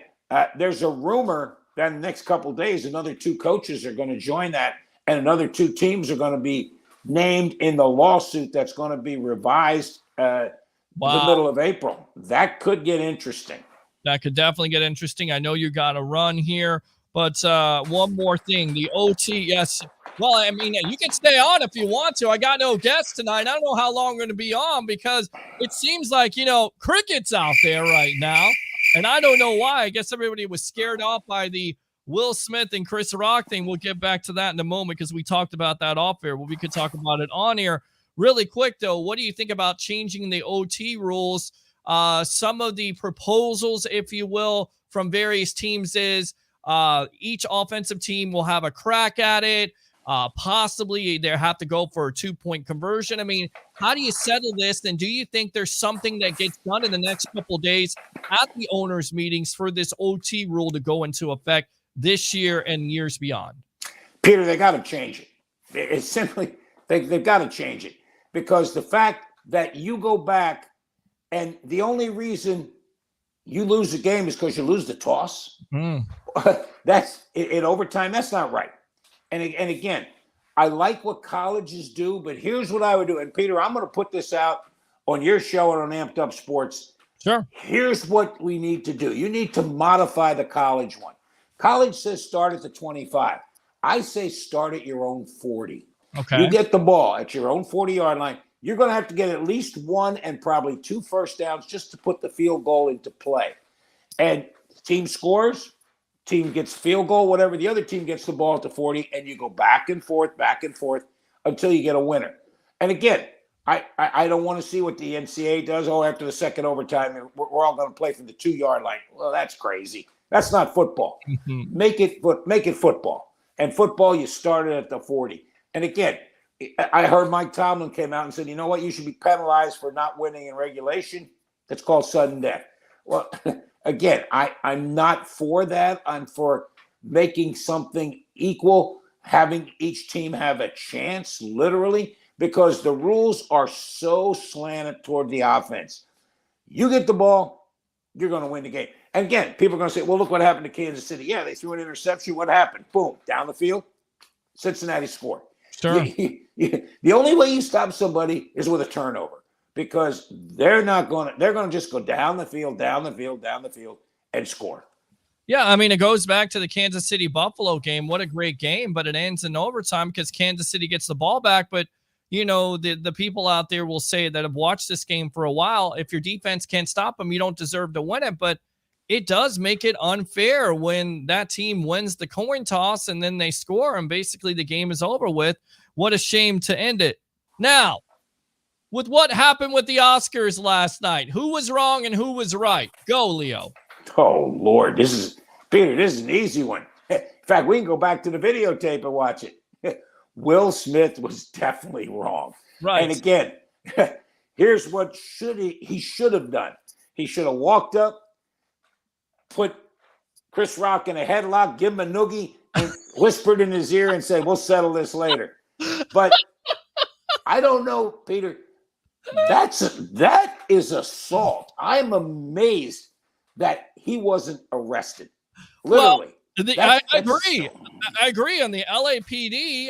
there's a rumor that in the next couple of days, another 2 coaches are going to join that, and another 2 teams are going to be named in the lawsuit that's going to be revised the middle of April. That could get interesting. That could definitely get interesting. I know you got to run here, but one more thing. The OT, yes. Well, I mean, you can stay on if you want to. I got no guests tonight. I don't know how long we're going to be on because it seems like, cricket's out there right now. And I don't know why. I guess everybody was scared off by the Will Smith and Chris Rock thing. We'll get back to that in a moment because we talked about that off air. Well, we could talk about it on air. Really quick, though, what do you think about changing the OT rules? Some of the proposals, if you will, from various teams is each offensive team will have a crack at it. Possibly they have to go for a 2-point conversion. I mean, how do you settle this? And do you think there's something that gets done in the next couple of days at the owners' meetings for this OT rule to go into effect this year and years beyond? Peter, they got to change it. It's simply, they've got to change it because the fact that you go back and the only reason you lose the game is because you lose the toss. That's in overtime. That's not right. And again, I like what colleges do, but here's what I would do. And Peter, I'm going to put this out on your show and on Amped Up Sports. Sure. Here's what we need to do. You need to modify the college one. College says start at the 25. I say start at your own 40. Okay. You get the ball at your own 40-yard line. You're going to have to get at least 1 and probably 2 first downs just to put the field goal into play. And team scores. Team gets field goal, whatever. The other team gets the ball at the 40, and you go back and forth until you get a winner. And again, I don't want to see what the NCAA does. Oh, after the second overtime, we're all going to play from the 2-yard line. Well, that's crazy. That's not football. Make it football. And football, you started at the 40. And again, I heard Mike Tomlin came out and said, you know what? You should be penalized for not winning in regulation. That's called sudden death. Well, again, I'm not for that. I'm for making something equal, having each team have a chance, literally, because the rules are so slanted toward the offense. You get the ball, you're going to win the game. And again, people are going to say, well, look what happened to Kansas City. Yeah, they threw an interception. What happened? Boom, down the field, Cincinnati scored. Sure. The only way you stop somebody is with a turnover. Because they're going to just go down the field, and score. Yeah, I mean, it goes back to the Kansas City Buffalo game. What a great game, but it ends in overtime because Kansas City gets the ball back. But, the people out there will say that have watched this game for a while, if your defense can't stop them, you don't deserve to win it. But it does make it unfair when that team wins the coin toss and then they score and basically the game is over with. What a shame to end it. Now, with what happened with the Oscars last night, who was wrong and who was right? Go, Leo. Oh, Lord. This is an easy one. In fact, we can go back to the videotape and watch it. Will Smith was definitely wrong. Right. And again, here's what he should have done. He should have walked up, put Chris Rock in a headlock, give him a noogie, and whispered in his ear and said, we'll settle this later. But I don't know, Peter. That is assault. I'm amazed that he wasn't arrested. Literally. Well, I agree. I agree. On the LAPD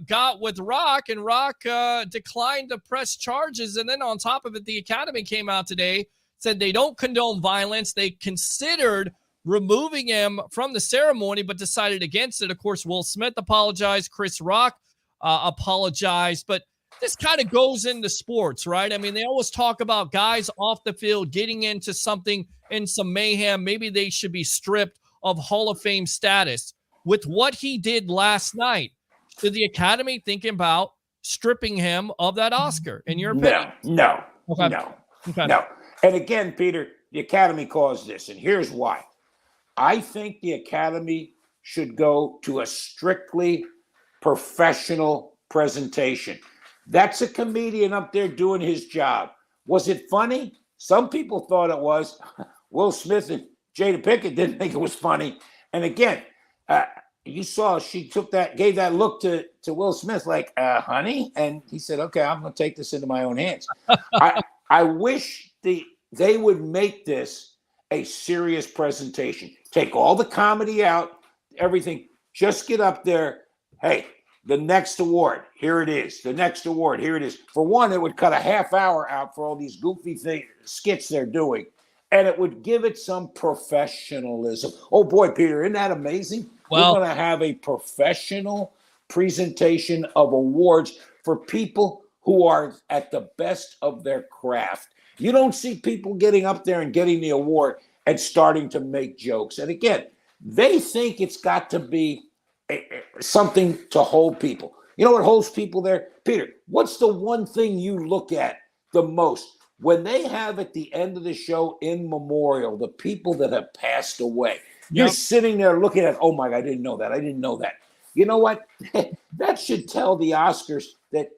got with Rock, and Rock declined to press charges. And then on top of it, the Academy came out today, said they don't condone violence. They considered removing him from the ceremony, but decided against it. Of course, Will Smith apologized. Chris Rock apologized. But this kind of goes into sports, right? I mean, they always talk about guys off the field getting into something in some mayhem. Maybe they should be stripped of Hall of Fame status. With what he did last night, did the Academy thinking about stripping him of that Oscar, in your opinion? No. Okay. No. And again, Peter, the Academy caused this, and here's why. I think the Academy should go to a strictly professional presentation. That's a comedian up there doing his job. Was it funny? Some people thought it was. Will Smith and Jada Pinkett didn't think it was funny. And again, you saw she gave that look to Will Smith, like, honey, and he said, "Okay, I'm going to take this into my own hands." I wish they would make this a serious presentation. Take all the comedy out, everything. Just get up there. Hey, the next award, here it is. The next award, here it is. For one, it would cut a half hour out for all these goofy skits they're doing, and it would give it some professionalism. Oh boy, Peter, isn't that amazing? Well, we're going to have a professional presentation of awards for people who are at the best of their craft. You don't see people getting up there and getting the award and starting to make jokes. And again, they think it's got to be something to hold people. You know what holds people there? Peter, what's the one thing you look at the most when they have at the end of the show in memorial the people that have passed away? You're sitting there looking at, oh my God, I didn't know that. I didn't know that. You know what? That should tell the Oscars that,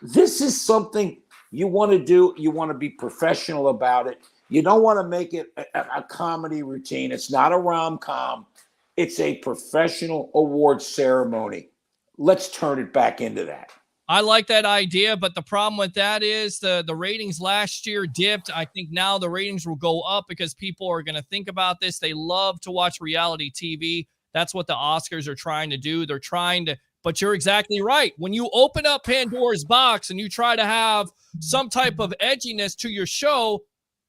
this is something you want to do. You want to be professional about it. You don't want to make it a comedy routine. It's not a rom-com. It's a professional award ceremony. Let's turn it back into that. I like that idea, but the problem with that is the ratings last year dipped. I think now the ratings will go up because people are going to think about this. They love to watch reality TV. That's what the Oscars are trying to do. They're trying to, but you're exactly right. When you open up Pandora's box and you try to have some type of edginess to your show,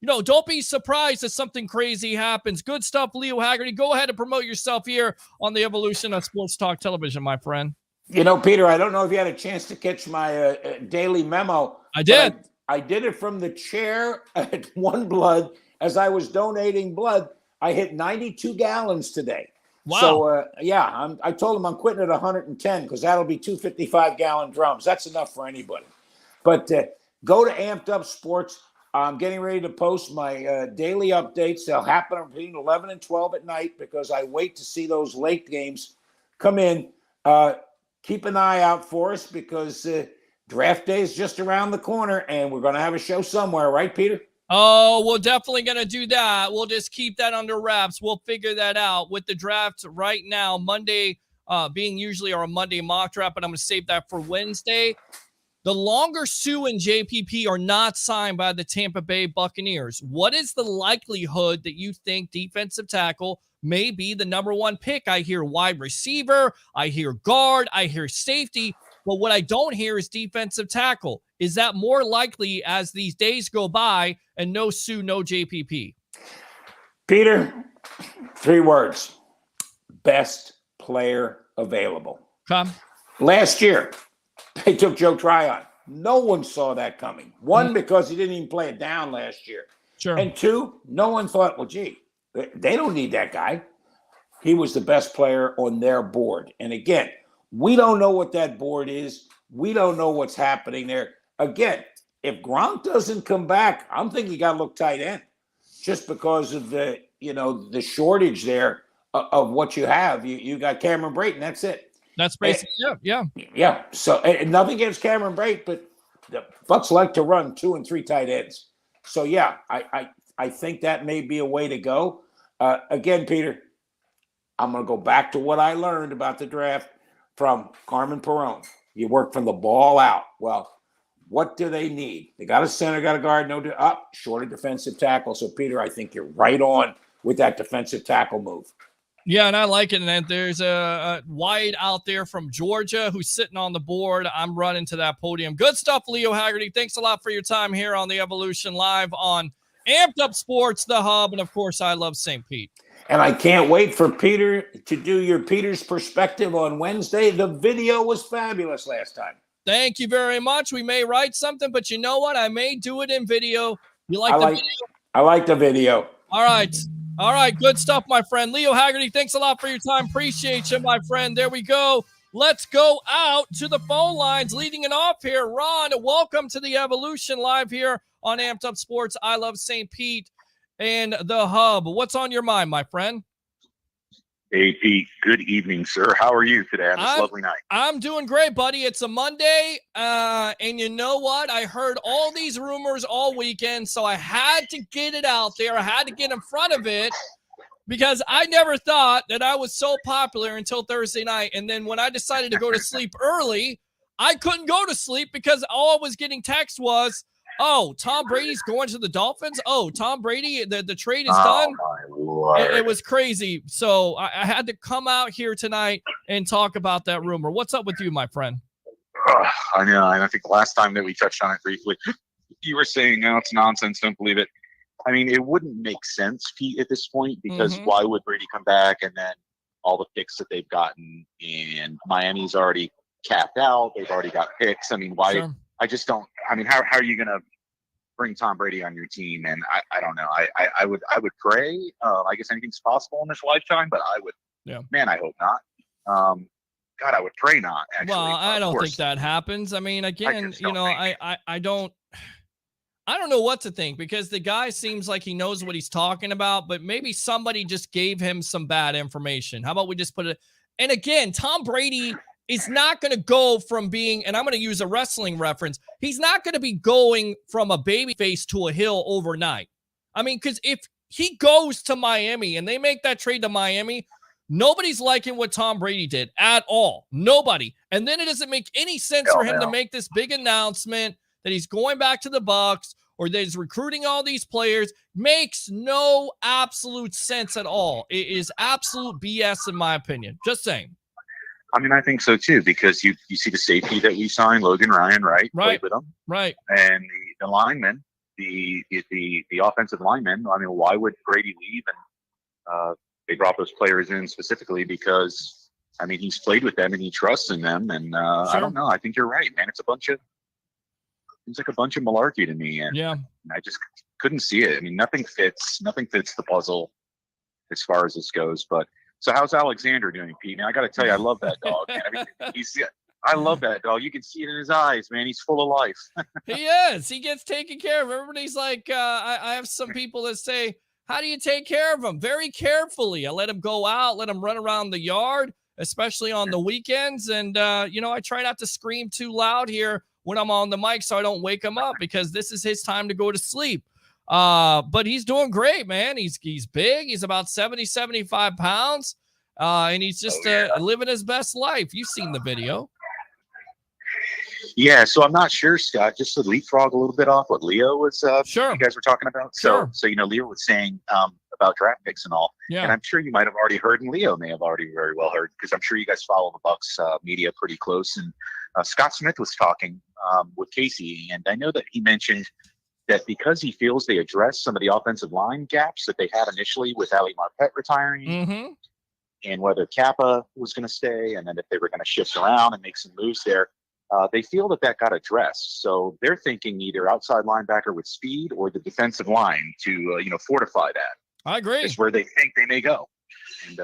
don't be surprised if something crazy happens. Good stuff, Leo Haggerty. Go ahead and promote yourself here on the Evolution of Sports Talk Television, my friend. Peter, I don't know if you had a chance to catch my daily memo. I did. I did it from the chair at One Blood. As I was donating blood, I hit 92 gallons today. Wow. So, I told him I'm quitting at 110 because that'll be 255-gallon drums. That's enough for anybody. But go to Amped Up Sports. I'm getting ready to post my daily updates. They'll happen between 11 and 12 at night because I wait to see those late games come in. Keep an eye out for us because draft day is just around the corner and we're going to have a show somewhere, right, Peter? Oh, we're definitely going to do that. We'll just keep that under wraps. We'll figure that out with the draft right now. Monday being usually our Monday mock draft, but I'm going to save that for Wednesday. The longer Sue and JPP are not signed by the Tampa Bay Buccaneers, what is the likelihood that you think defensive tackle may be the number one pick? I hear wide receiver, I hear guard, I hear safety, but what I don't hear is defensive tackle. Is that more likely as these days go by and no Sue, no JPP? Peter, 3 words. Best player available. Okay. Last year, they took Joe Tryon. No one saw that coming. One, because he didn't even play it down last year. Sure. And 2, no one thought, well, gee, they don't need that guy. He was the best player on their board. And again, we don't know what that board is. We don't know what's happening there. Again, if Gronk doesn't come back, I'm thinking you got to look tight end just because of the shortage there of what you have. You got Cameron Brayton. That's it. That's basically yeah. Yeah. So nothing against Cameron Brate, but the Bucs like to run 2 and 3 tight ends. So yeah, I think that may be a way to go. Again, Peter, I'm going to go back to what I learned about the draft from Carmen Perone. You work from the ball out. Well, what do they need? They got a center, got a guard, short of defensive tackle. So Peter, I think you're right on with that defensive tackle move. Yeah, and I like it. And there's a wide out there from Georgia who's sitting on the board. I'm running to that podium. Good stuff, Leo Haggerty. Thanks a lot for your time here on the Evolution Live on Amped Up Sports, The Hub, and, of course, I Love St. Pete. And I can't wait for Peter to do your Peter's Perspective on Wednesday. The video was fabulous last time. Thank you very much. We may write something, but you know what? I may do it in video. You like the video? I like the video. All right. All right, good stuff, my friend. Leo Haggerty, thanks a lot for your time. Appreciate you, my friend. There we go. Let's go out to the phone lines. Leading it off here, Ron, welcome to the Evolution Live here on Amped Up Sports. I Love St. Pete and The Hub. What's on your mind, my friend? Hey, Pete. Good evening, sir. How are you today on this lovely night? I'm doing great, buddy. It's a Monday, and you know what? I heard all these rumors all weekend, so I had to get it out there. I had to get in front of it because I never thought that I was so popular until Thursday night. And then when I decided to go to sleep early, I couldn't go to sleep because all I was getting text was, oh, Tom Brady's going to the Dolphins. Oh, Tom Brady, the trade is done. My Lord. It was crazy. So I had to come out here tonight and talk about that rumor. What's up with you, my friend? I know. And I think the last time that we touched on it briefly, you were saying, no, it's nonsense. Don't believe it. I mean, it wouldn't make sense, Pete, at this point, because why would Brady come back and then all the picks that they've gotten, and Miami's already capped out. They've already got picks. I mean, why? Sure. I just don't. I mean, how are you going to bring Tom Brady on your team? And I don't know. I would pray. I guess anything's possible in this lifetime, but I would. Yeah. Man, I hope not. God, I would pray not. Actually, well, I don't think that happens. I mean, again, I don't know what to think, because the guy seems like he knows what he's talking about, but maybe somebody just gave him some bad information. How about we just put it? And again, Tom Brady is not going to go from being, and I'm going to use a wrestling reference, he's not going to be going from a baby face to a heel overnight. I mean, because if he goes to Miami and they make that trade to Miami, nobody's liking what Tom Brady did at all. Nobody. And then it doesn't make any sense for him to make this big announcement that he's going back to the Bucs or that he's recruiting all these players. Makes no absolute sense at all. It is absolute BS in my opinion. Just saying. I mean, I think so too, because you see the safety that we signed, Logan Ryan, right? Right. Played with him. Right. And the linemen, the offensive linemen. I mean, why would Brady leave? And they brought those players in specifically because, I mean, he's played with them and he trusts in them. And I don't know. I think you're right, man. It's like a bunch of malarkey to me. And I just couldn't see it. I mean, nothing fits the puzzle as far as this goes. But so how's Alexander doing, Pete? Now, I got to tell you, I love that dog, man. I love that dog. You can see it in his eyes, man. He's full of life. He is. He gets taken care of. Everybody's like, I have some people that say, how do you take care of him? Very carefully. I let him go out, let him run around the yard, especially on the weekends. And, I try not to scream too loud here when I'm on the mic so I don't wake him up, because this is his time to go to sleep. But he's doing great, man. He's big. He's about 70, 75 pounds. And he's just living his best life. You've seen the video. Yeah, so I'm not sure, Scott, just to leapfrog a little bit off what Leo was you guys were talking about. So Leo was saying about draft picks and all. Yeah. And I'm sure you might have already heard, and Leo may have already very well heard, because I'm sure you guys follow the Bucks media pretty close. And Scott Smith was talking with Casey, and I know that he mentioned that because he feels they addressed some of the offensive line gaps that they had initially with Ali Marpet retiring, and whether Kappa was going to stay, and then if they were going to shift around and make some moves there, they feel that got addressed. So they're thinking either outside linebacker with speed or the defensive line to fortify that. I agree. It's where they think they may go. And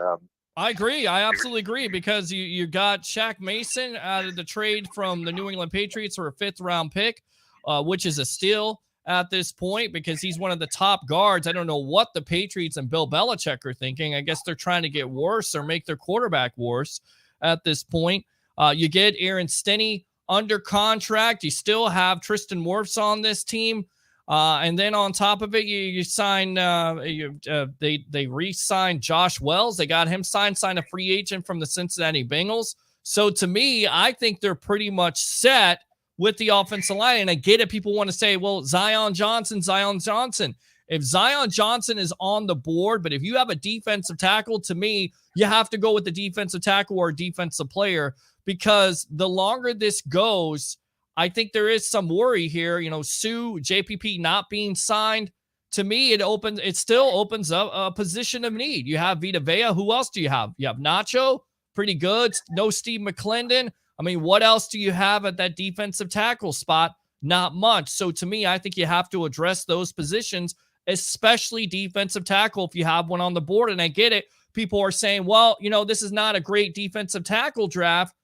I agree. I absolutely agree, because you got Shaq Mason out of the trade from the New England Patriots for a 5th-round pick, which is a steal at this point, because he's one of the top guards. I don't know what the Patriots and Bill Belichick are thinking. I guess they're trying to get worse or make their quarterback worse at this point. You get Aaron Stinney under contract. You still have Tristan Wirfs on this team. And then on top of it, you sign, they re-signed Josh Wells. They got him signed a free agent from the Cincinnati Bengals. So to me, I think they're pretty much set with the offensive line. And I get it. People want to say, well, Zion Johnson. If Zion Johnson is on the board, but if you have a defensive tackle, to me, you have to go with the defensive tackle or defensive player, because the longer this goes, I think there is some worry here. Sue, JPP not being signed. To me, it still opens up a position of need. You have Vita Vea. Who else do you have? You have Nacho, pretty good. No Steve McClendon. I mean, what else do you have at that defensive tackle spot? Not much. So to me, I think you have to address those positions, especially defensive tackle if you have one on the board. And I get it. People are saying, well, this is not a great defensive tackle draft.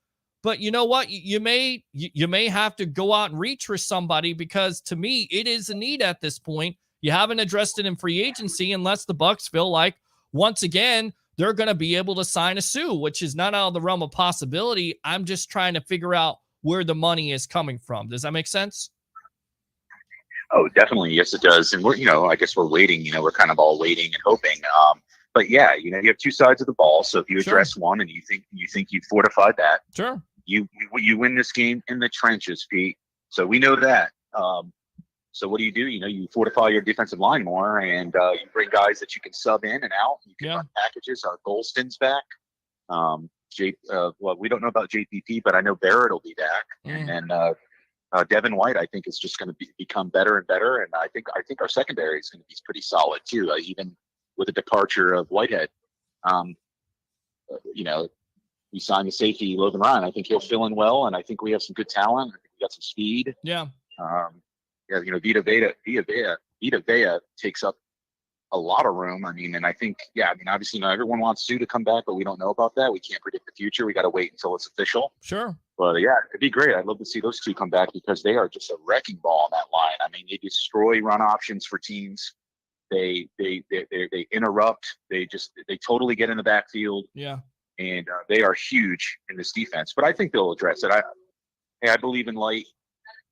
But you know what? You may have to go out and reach for somebody, because to me, it is a need at this point. You haven't addressed it in free agency unless the Bucs feel like, once again, they're going to be able to sign a Sue, which is not out of the realm of possibility. I'm just trying to figure out where the money is coming from. Does that make sense? Oh, definitely. Yes, it does. And we're, I guess we're waiting, we're kind of all waiting and hoping. but yeah, you know, you have two sides of the ball. So if you address one and you think you fortified that, sure, you win this game in the trenches, Pete. So we know that. So what do? You know, you fortify your defensive line more, and you bring guys that you can sub in and out. You can run packages. Golston's back. Well, we don't know about JPP, but I know Barrett will be back, and Devin White, I think, is just going to become better and better. And I think our secondary is going to be pretty solid too, even with the departure of Whitehead. You know, we signed the safety Logan Ryan. I think he'll fill in well, and I think we have some good talent. I think we got some speed. Yeah. Yeah, you know, Vita Vea takes up a lot of room. I mean, and I think, obviously, everyone wants Sue to come back, but we don't know about that. We can't predict the future. We got to wait until it's official. Sure. But yeah, it'd be great. I'd love to see those two come back because they are just a wrecking ball on that line. I mean, they destroy run options for teams. They interrupt. They totally get in the backfield. Yeah. And they are huge in this defense. But I think they'll address it. I believe in Light.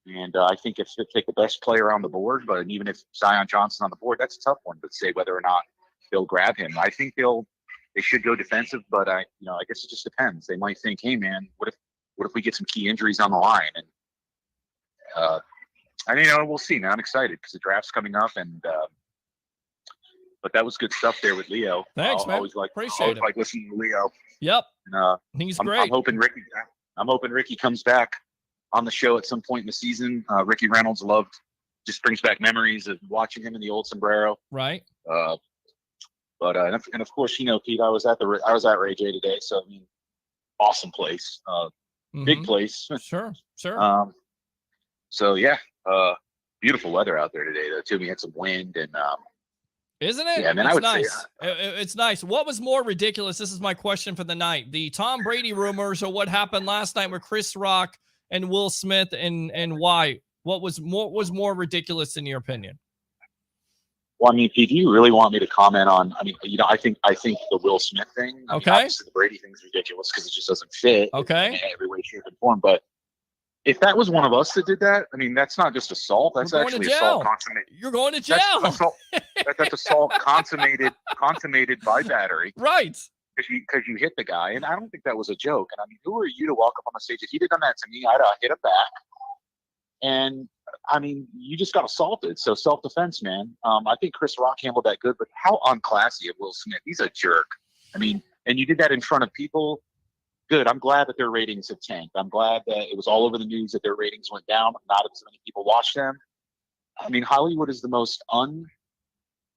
And I think if they take the best player on the board, but even if Zion Johnson's on the board, that's a tough one to say whether or not they'll grab him. I think they should go defensive, but I guess it just depends. They might think, hey man, what if we get some key injuries on the line? And we'll see, man. I'm excited because the draft's coming up, and but that was good stuff there with Leo. Thanks, man. Appreciate it. Like listening to Leo. Yep. And, he's I'm great. I'm hoping Ricky comes back on the show at some point in the season. Ricky Reynolds just brings back memories of watching him in the old sombrero. Right. But of course, Pete, I was at Ray J today. So, I mean, awesome place, big place. Sure. So yeah, beautiful weather out there today though too. We had some wind and, isn't it? Yeah, man, it's I would nice. say It's nice. What was more ridiculous? This is my question for the night. The Tom Brady rumors or what happened last night with Chris Rock and Will Smith and why? What was more ridiculous in your opinion? Well, I mean, if you really want me to comment on, I think the Will Smith thing. Okay. Obviously the Brady thing is ridiculous because it just doesn't fit. Okay. In every way, shape, and form. But if that was one of us that did that, I mean, that's not just assault. That's actually assault consummated. You're going to jail. That's assault consummated by battery. Right. Because you hit the guy, and I don't think that was a joke. And I mean, who are you to walk up on the stage? If he'd have done that to me, I'd have hit him back. And I mean, you just got assaulted. So self-defense, man. I think Chris Rock handled that good, but how unclassy of Will Smith. He's a jerk. I mean, and you did that in front of people. Good. I'm glad that their ratings have tanked. I'm glad that it was all over the news that their ratings went down. Not as many people watched them. I mean, Hollywood is the most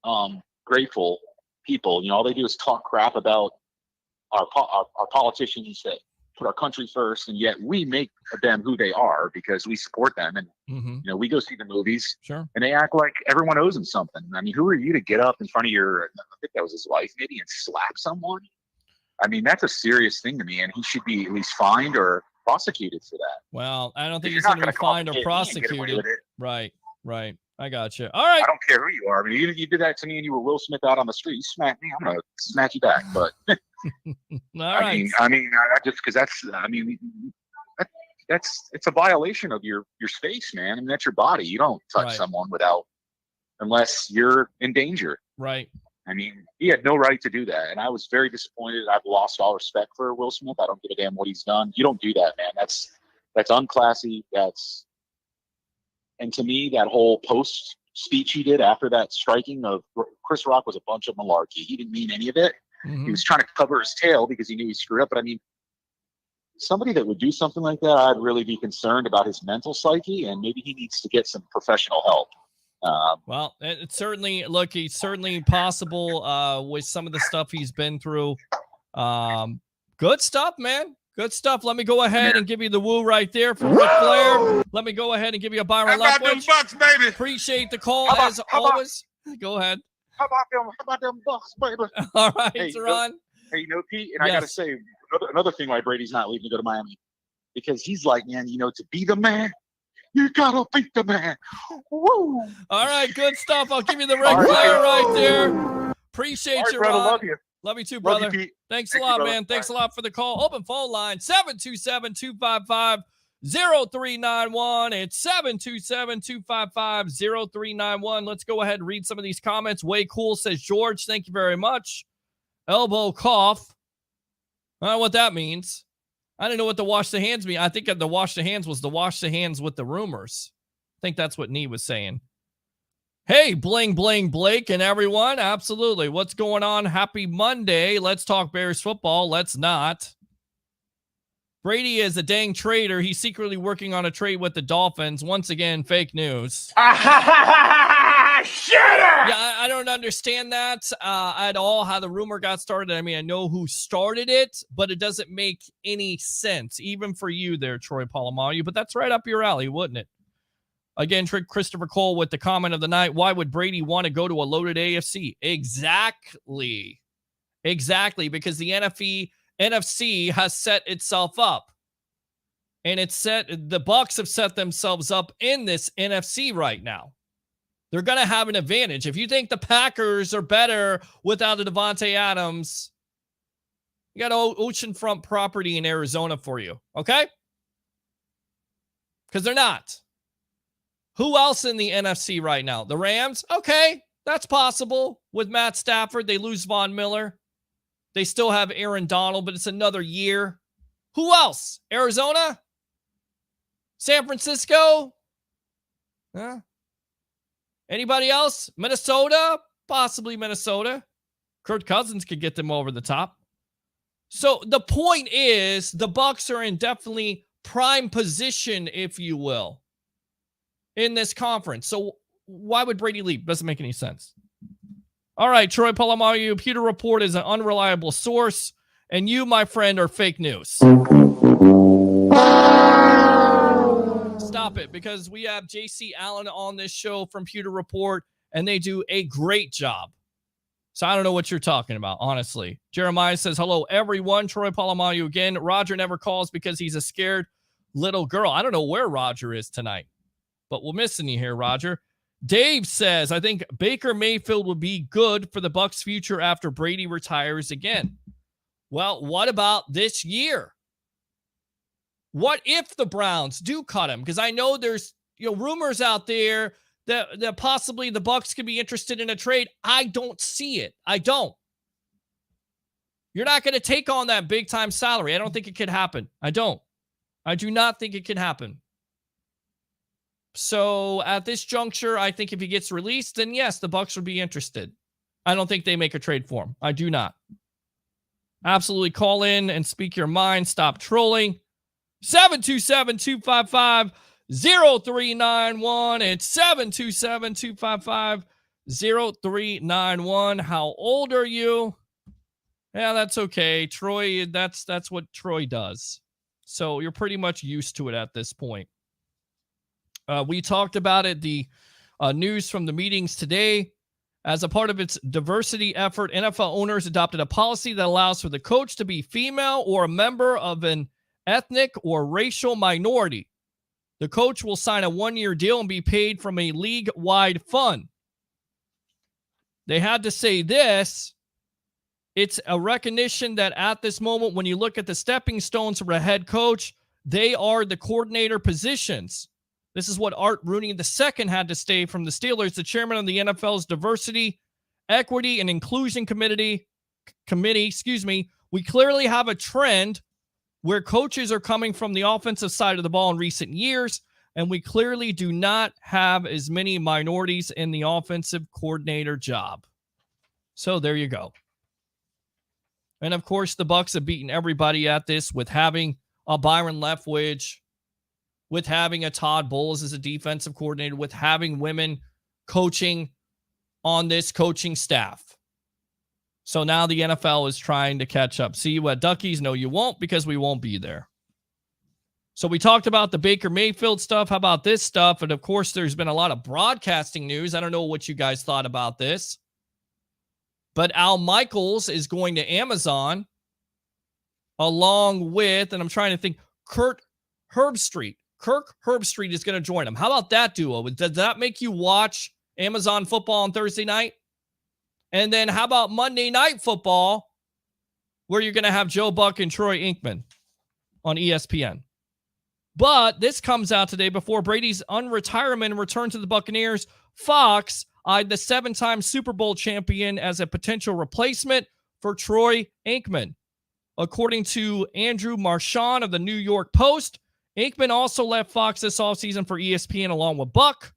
ungrateful people. All they do is talk crap about our politicians that put our country first, and yet we make them who they are because we support them, and we go see the movies. Sure. And they act like everyone owes them something. I mean, who are you to get up in front of I think that was his wife, maybe, and slap someone? I mean, that's a serious thing to me, and he should be at least fined or prosecuted for that. Well, I don't think he's going to be fined or prosecuted. Right. I got you. All right. I don't care who you are. I mean, you did that to me and you were Will Smith out on the street. You smacked me. I'm going to smack you back. But I mean, just because it's a violation of your space, man. I mean, that's your body. You don't touch someone unless you're in danger. Right. I mean, he had no right to do that. And I was very disappointed. I've lost all respect for Will Smith. I don't give a damn what he's done. You don't do that, man. That's unclassy. And to me, that whole post speech he did after that striking of Chris Rock was a bunch of malarkey. He didn't mean any of it. He was trying to cover his tail because he knew he screwed up. But I mean, somebody that would do something like that, I'd really be concerned about his mental psyche, and maybe he needs to get some professional help. Well, it's certainly he's certainly possible with some of the stuff he's been through. Good stuff, man. Good stuff. Let me go ahead and give you the woo right there for Ric Flair. Let me go ahead and give you a Byron Leftwich. Bucks, baby. Appreciate the call as always. Go ahead. How about them Bucks, baby? All right, Teron. Pete, and I got to say another thing why Brady's not leaving to go to Miami, because he's like, man, to be the man, you gotta beat the man. Woo! All right, good stuff. I'll give you the Ric Flair right there. Appreciate you, brother. Ron. Love you. Love you too, brother. Love you, Thanks a lot, man. Thanks a lot for the call. Open phone line 727-255-0391. It's 727-255-0391. Let's go ahead and read some of these comments. Way cool, says George. Thank you very much. elbow cough. I don't know what that means. I don't know what the wash the hands mean. I think the wash the hands was the wash the hands with the rumors. I think that's what Nee was saying. Hey, bling, bling, Blake and everyone. Absolutely. What's going on? Happy Monday. Let's talk Bears football. Let's not. Brady is a dang traitor. He's secretly working on a trade with the Dolphins. Once again, fake news. Shut up! Yeah, I don't understand that at all, how the rumor got started. I mean, I know who started it, but it doesn't make any sense, even for you there, Troy Polamalu. But that's right up your alley, wouldn't it? Again, Christopher Cole with the comment of the night. Why would Brady want to go to a loaded AFC? Exactly. Because the NFC has set itself up. And the Bucs have set themselves up in this NFC right now. They're going to have an advantage. If you think the Packers are better without a Devontae Adams, you got oceanfront property in Arizona for you, okay? Because they're not. Who else in the NFC right now? The Rams? Okay, that's possible. With Matt Stafford, they lose Von Miller. They still have Aaron Donald, but it's another year. Who else? Arizona? San Francisco? Huh? Anybody else? Minnesota? Possibly Minnesota. Kirk Cousins could get them over the top. So the point is, the Bucs are in definitely prime position, if you will, in this conference. So why would Brady leave? Doesn't make any sense. All right, Troy Polamalu, Pewter Report is an unreliable source, and you, my friend, are fake news. Stop it, because we have JC Allen on this show from Pewter Report, and they do a great job. So I don't know what you're talking about, honestly. Jeremiah says, hello, everyone. Troy Polamalu again. Roger never calls because he's a scared little girl. I don't know where Roger is tonight, but we're missing you here, Roger. Dave says, I think Baker Mayfield will be good for the Bucs' future after Brady retires again. Well, what about this year? What if the Browns do cut him? Because I know there's rumors out there that possibly the Bucs could be interested in a trade. I don't see it. I don't. You're not going to take on that big time salary. I don't think it could happen. I do not think it can happen. So at this juncture, I think if he gets released, then yes, the Bucs would be interested. I don't think they make a trade for him. I do not. Absolutely call in and speak your mind. Stop trolling. 727-255-0391. It's 727-255-0391. How old are you? Yeah, that's okay. Troy, that's what Troy does. So you're pretty much used to it at this point. We talked about it, the news from the meetings today. As a part of its diversity effort, NFL owners adopted a policy that allows for the coach to be female or a member of an ethnic or racial minority. The coach will sign a 1-year deal and be paid from a league-wide fund. They had to say this. It's a recognition that at this moment, when you look at the stepping stones for a head coach, they are the coordinator positions. This is what Art Rooney II had to say from the Steelers, the chairman of the NFL's Diversity, Equity, and Inclusion Committee. We clearly have a trend where coaches are coming from the offensive side of the ball in recent years, and we clearly do not have as many minorities in the offensive coordinator job. So there you go. And of course, the Bucs have beaten everybody at this with having a Byron Leftwich, with having a Todd Bowles as a defensive coordinator, with having women coaching on this coaching staff. So now the NFL is trying to catch up. See you at Duckies? No, you won't, because we won't be there. So we talked about the Baker Mayfield stuff. How about this stuff? And of course, there's been a lot of broadcasting news. I don't know what you guys thought about this, but Al Michaels is going to Amazon along with, and I'm trying to think, Kirk Herbstreit is going to join him. How about that duo? Does that make you watch Amazon football on Thursday night? And then how about Monday Night Football, where you're going to have Joe Buck and Troy Aikman on ESPN? But this comes out today before Brady's unretirement and return to the Buccaneers. Fox eyed the 7-time Super Bowl champion as a potential replacement for Troy Aikman. According to Andrew Marchand of the New York Post, Aikman also left Fox this offseason for ESPN along with Buck,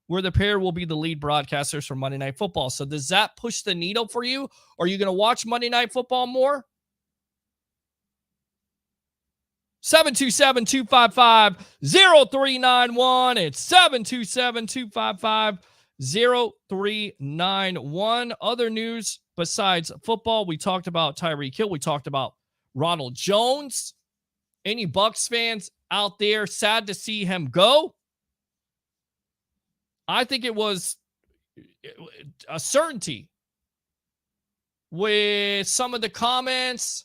where the pair will be the lead broadcasters for Monday Night Football. So does that push the needle for you? Are you going to watch Monday Night Football more? 727-255-0391. It's 727-255-0391. Other news besides football, we talked about Tyreek Hill. We talked about Ronald Jones. Any Bucs fans out there sad to see him go? I think it was a certainty with some of the comments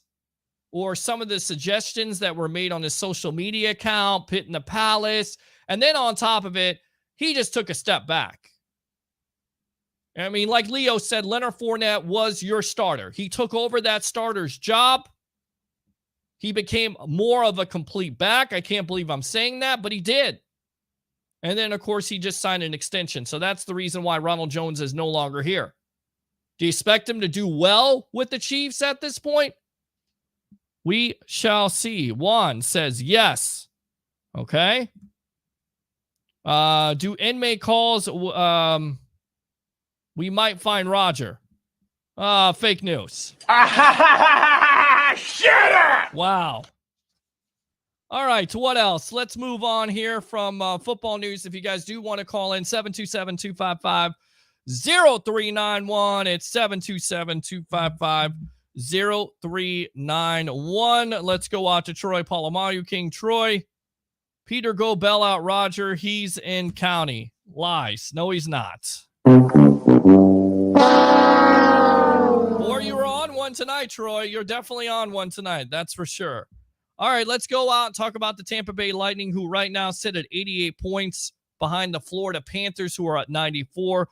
or some of the suggestions that were made on his social media account, Pit in the Palace. And then on top of it, he just took a step back. I mean, like Leo said, Leonard Fournette was your starter. He took over that starter's job. He became more of a complete back. I can't believe I'm saying that, but he did. And then, of course, he just signed an extension. So that's the reason why Ronald Jones is no longer here. Do you expect him to do well with the Chiefs at this point? We shall see. Juan says yes. Okay. Do inmate calls? We might find Roger. Fake news. Shut up! Wow. All right, what else? Let's move on here from football news. If you guys do want to call in, 727-255-0391. It's 727-255-0391. Let's go out to Troy Polamalu. King Troy. Peter, go bail out Roger. He's in county. Lies. No, he's not. Or you were on one tonight, Troy. You're definitely on one tonight. That's for sure. All right, let's go out and talk about the Tampa Bay Lightning, who right now sit at 88 points behind the Florida Panthers, who are at 94.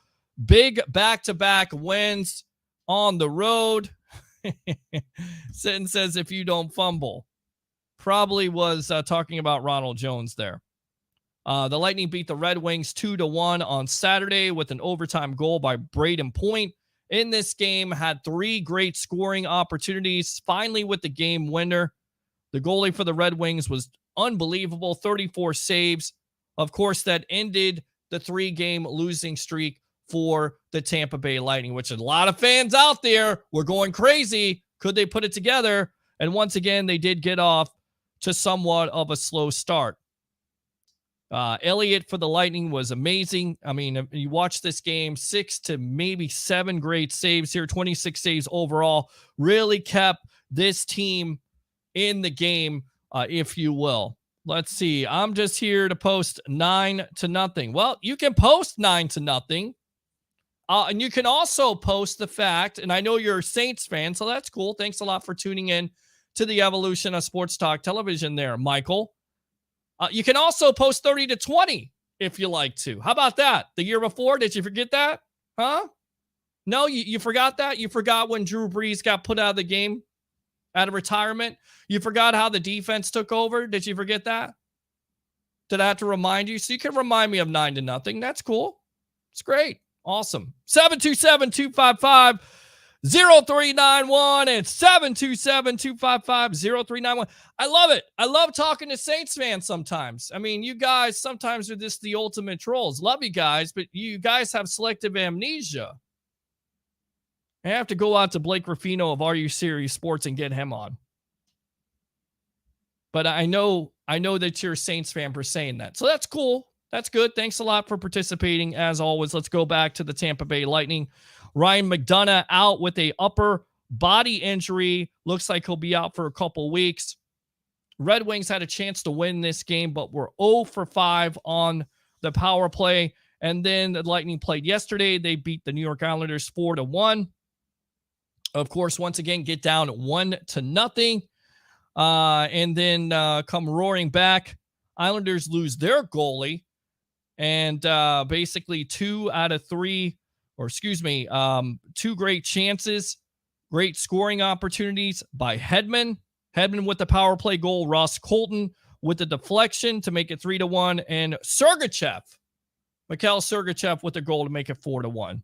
Big back-to-back wins on the road. Sitton says, if you don't fumble. Probably was talking about Ronald Jones there. The Lightning beat the Red Wings 2-1 on Saturday with an overtime goal by Braden Point. In this game, had 3 great scoring opportunities, finally with the game winner. The goalie for the Red Wings was unbelievable, 34 saves. Of course, that ended the 3-game losing streak for the Tampa Bay Lightning, which a lot of fans out there were going crazy. Could they put it together? And once again, they did get off to somewhat of a slow start. Elliott for the Lightning was amazing. I mean, you watch this game, 6 to maybe 7 great saves here, 26 saves overall, really kept this team in the game, if you will. Let's see. I'm just here to post 9-0. Well, you can post 9-0. And you can also post the fact, and I know you're a Saints fan, so that's cool. Thanks a lot for tuning in to the evolution of Sports Talk Television there, Michael. You can also post 30-20 if you like to. How about that? The year before, did you forget that? Huh? No, you forgot that? You forgot when Drew Brees got put out of the game? Out of retirement? You forgot how the defense took over? Did you forget that? Did I have to remind you? So you can remind me of 9-0. That's cool. It's great. Awesome. 727-255-0391. It's 727-255-0391. I love it. I love talking to Saints fans sometimes. I mean, you guys sometimes are just the ultimate trolls. Love you guys, but you guys have selective amnesia. I have to go out to Blake Ruffino of Are You Serious Sports and get him on. But I know that you're a Saints fan for saying that. So that's cool. That's good. Thanks a lot for participating. As always, let's go back to the Tampa Bay Lightning. Ryan McDonough out with a upper body injury. Looks like he'll be out for a couple weeks. Red Wings had a chance to win this game, but were 0 for 5 on the power play. And then the Lightning played yesterday. They beat the New York Islanders 4-1. Of course, once again, get down 1-0. And then come roaring back. Islanders lose their goalie. And basically 2 out of 3, or 2 great chances, great scoring opportunities by Hedman. Hedman with the power play goal, Ross Colton with the deflection to make it 3-1, and Mikhail Sergachev with the goal to make it 4-1.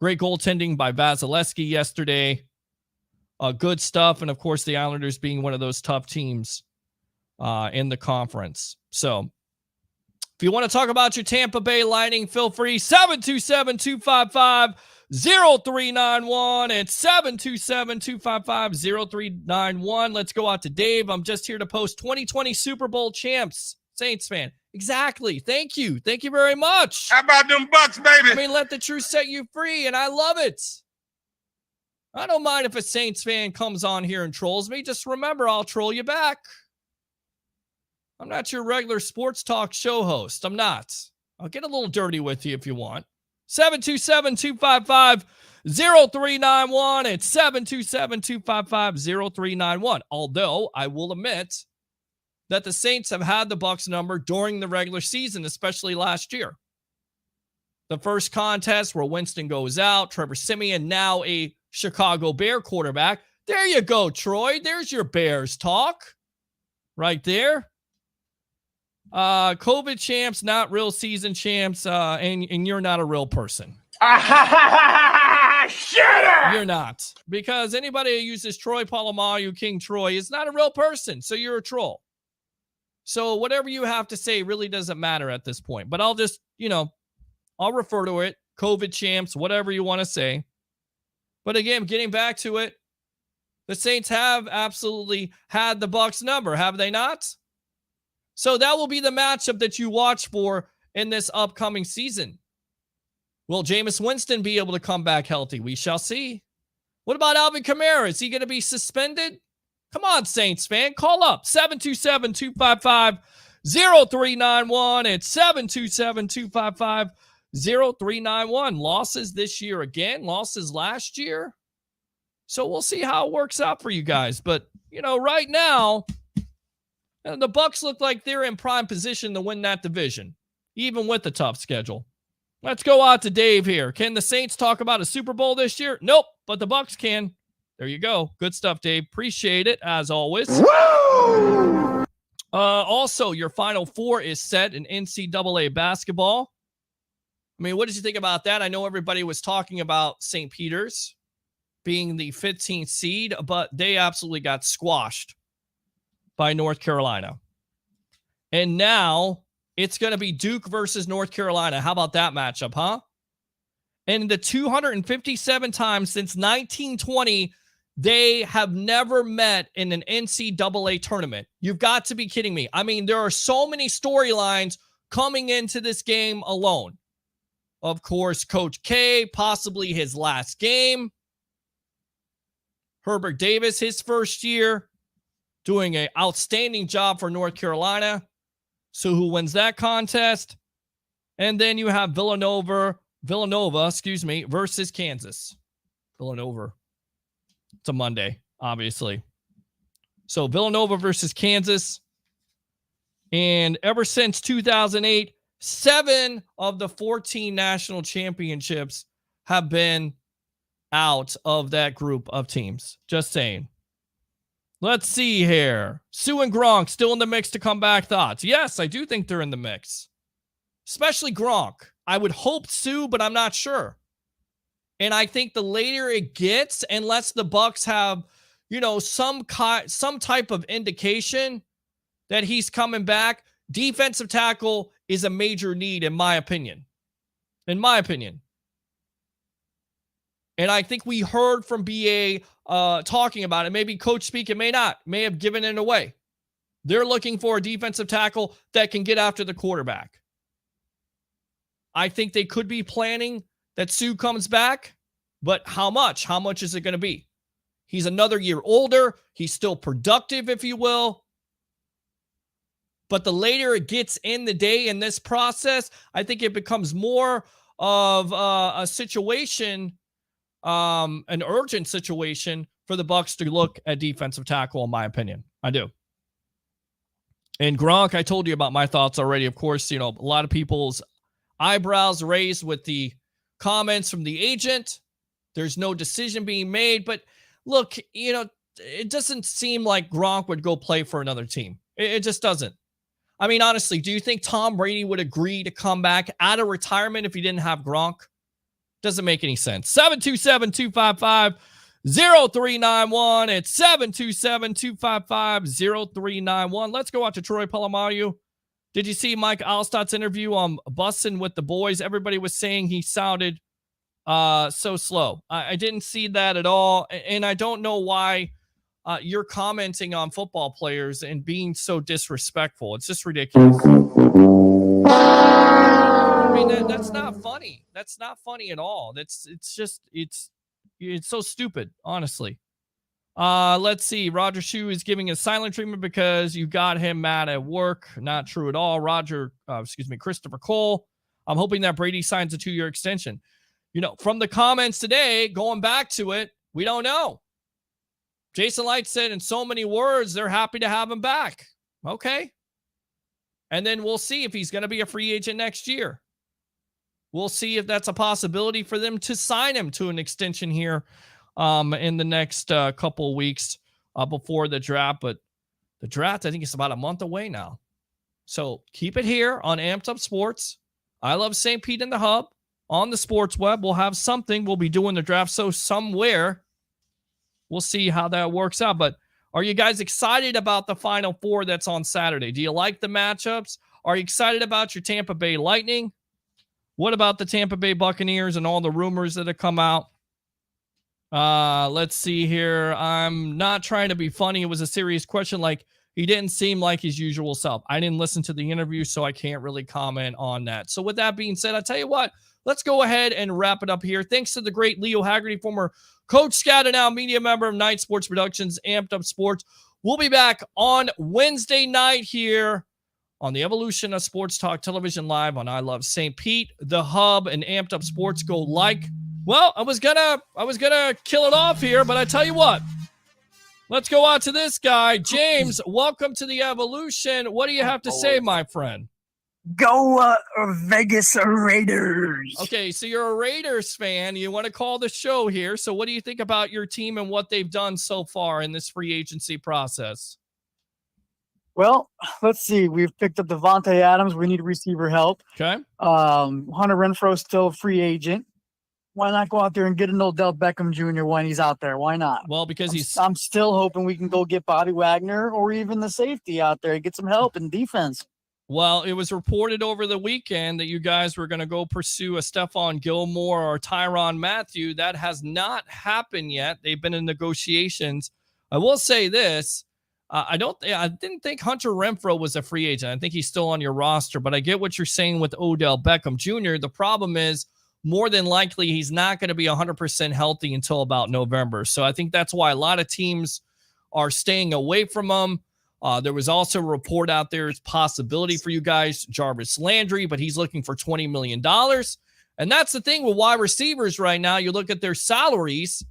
Great goaltending by Vasilevsky yesterday. good stuff. And of course, the Islanders being one of those tough teams in the conference. So if you want to talk about your Tampa Bay Lightning, feel free. 727-255-0391 and 727-255-0391. Let's go out to Dave. I'm just here to post 2020 Super Bowl champs. Saints fan. Exactly. Thank you. Thank you very much. How about them Bucks, baby? I mean, let the truth set you free, and I love it. I don't mind if a Saints fan comes on here and trolls me. Just remember, I'll troll you back. I'm not your regular sports talk show host. I'm not. I'll get a little dirty with you if you want. 727-255-0391 and 727-255-0391. Although I will admit that the Saints have had the Bucs number during the regular season, especially last year. The first contest where Winston goes out, Trevor Siemian, now a Chicago Bear quarterback. There you go, Troy. There's your Bears talk right there. COVID champs, not real season champs, and you're not a real person. Shut up! You're not. Because anybody who uses Troy Polamalu, King Troy, is not a real person, so you're a troll. So whatever you have to say really doesn't matter at this point. But I'll just, I'll refer to it. COVID champs, whatever you want to say. But again, getting back to it, the Saints have absolutely had the Bucs number, have they not? So that will be the matchup that you watch for in this upcoming season. Will Jameis Winston be able to come back healthy? We shall see. What about Alvin Kamara? Is he going to be suspended? Come on, Saints fan. Call up 727-255-0391 and 727-255-0391. Losses this year again. Losses last year. So we'll see how it works out for you guys. But, right now, the Bucs look like they're in prime position to win that division, even with the tough schedule. Let's go out to Dave here. Can the Saints talk about a Super Bowl this year? Nope, but the Bucs can. There you go. Good stuff, Dave. Appreciate it, as always. Woo! Also, your Final Four is set in NCAA basketball. I mean, what did you think about that? I know everybody was talking about St. Peter's being the 15th seed, but they absolutely got squashed by North Carolina. And now it's going to be Duke versus North Carolina. How about that matchup, huh? And the 257 times since 1920, they have never met in an NCAA tournament. You've got to be kidding me. I mean, there are so many storylines coming into this game alone. Of course, Coach K, possibly his last game. Herbert Davis, his first year, doing an outstanding job for North Carolina. So who wins that contest? And then you have Villanova, versus Kansas. Villanova. It's a Monday, obviously. So Villanova versus Kansas. And ever since 2008, 7 of the 14 national championships have been out of that group of teams. Just saying. Let's see here. Sue and Gronk still in the mix to come back. Thoughts? Yes, I do think they're in the mix. Especially Gronk. I would hope Sue, but I'm not sure. And I think the later it gets, unless the Bucs have, some type of indication that he's coming back, defensive tackle is a major need, in my opinion. And I think we heard from BA talking about it. Maybe Coach Speak, it may not. May have given it away. They're looking for a defensive tackle that can get after the quarterback. I think they could be planning that Sue comes back, but how much? How much is it going to be? He's another year older. He's still productive, if you will. But the later it gets in the day in this process, I think it becomes more of a situation, an urgent situation for the Bucs to look at defensive tackle, in my opinion. I do. And Gronk, I told you about my thoughts already. Of course, a lot of people's eyebrows raised with the comments from the agent. There's no decision being made. But look, it doesn't seem like Gronk would go play for another team. It just doesn't. I mean, honestly, do you think Tom Brady would agree to come back out of retirement if he didn't have Gronk? Doesn't make any sense. 727-255-0391 0391. It's 727-255-0391. Let's go out to Troy Polamalu. Did you see Mike Alstott's interview on Bussin' with the Boys? Everybody was saying he sounded so slow. I didn't see that at all. And I don't know why you're commenting on football players and being so disrespectful. It's just ridiculous. I mean, that's not funny. That's not funny at all. It's so stupid, honestly. Let's see. Roger Shue is giving a silent treatment because you got him mad at work. Not true at all. Christopher Cole. I'm hoping that Brady signs a 2-year extension. From the comments today, going back to it, we don't know. Jason Light said in so many words, they're happy to have him back. Okay. And then we'll see if he's going to be a free agent next year. We'll see if that's a possibility for them to sign him to an extension here in the next couple of weeks before the draft. But the draft, I think, is about a month away now. So keep it here on Amped Up Sports. I Love St. Pete in the Hub on the Sports Web. We'll have something. We'll be doing the draft. So somewhere we'll see how that works out. But are you guys excited about the Final Four that's on Saturday? Do you like the matchups? Are you excited about your Tampa Bay Lightning? What about the Tampa Bay Buccaneers and all the rumors that have come out? Let's see here. I'm not trying to be funny. It was a serious question. He didn't seem like his usual self. I didn't listen to the interview, so I can't really comment on that. So with that being said, I'll tell you what, let's go ahead and wrap it up here. Thanks to the great Leo Haggerty, former Coach Scout and now media member of Night Sports Productions, Amped Up Sports. We'll be back on Wednesday night here on the Evolution of Sports Talk Television Live on I Love St. Pete. The Hub and Amped Up Sports go like. Well, I was gonna kill it off here, but I tell you what. Let's go out to this guy. James, welcome to the Evolution. What do you have to say, my friend? Go Vegas Raiders. Okay, so you're a Raiders fan. You want to call the show here. So what do you think about your team and what they've done so far in this free agency process? Well, let's see. We've picked up Devontae Adams. We need receiver help. Okay. Hunter Renfrow still a free agent. Why not go out there and get an Odell Beckham Jr. when he's out there? Why not? Well, because I'm still hoping we can go get Bobby Wagner or even the safety out there and get some help in defense. Well, it was reported over the weekend that you guys were going to go pursue a Stephon Gilmore or Tyrann Mathieu. That has not happened yet. They've been in negotiations. I will say this. I didn't think Hunter Renfrow was a free agent. I think he's still on your roster, but I get what you're saying with Odell Beckham Jr. The problem is more than likely he's not going to be 100% healthy until about November. So I think that's why a lot of teams are staying away from him. There was also a report out there, it's possibility for you guys, Jarvis Landry, but he's looking for $20 million. And that's the thing with wide receivers right now. You look at their salaries,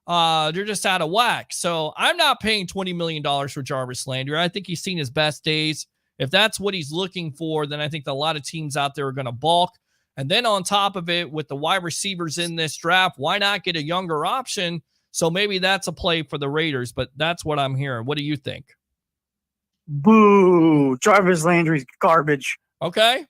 they're just out of whack. So I'm not paying $20 million for Jarvis Landry. I think he's seen his best days. If that's what he's looking for, then I think a lot of teams out there are going to balk. And then on top of it, with the wide receivers in this draft, why not get a younger option? So maybe that's a play for the Raiders, but that's what I'm hearing. What do you think? Boo. Jarvis Landry's garbage. Okay.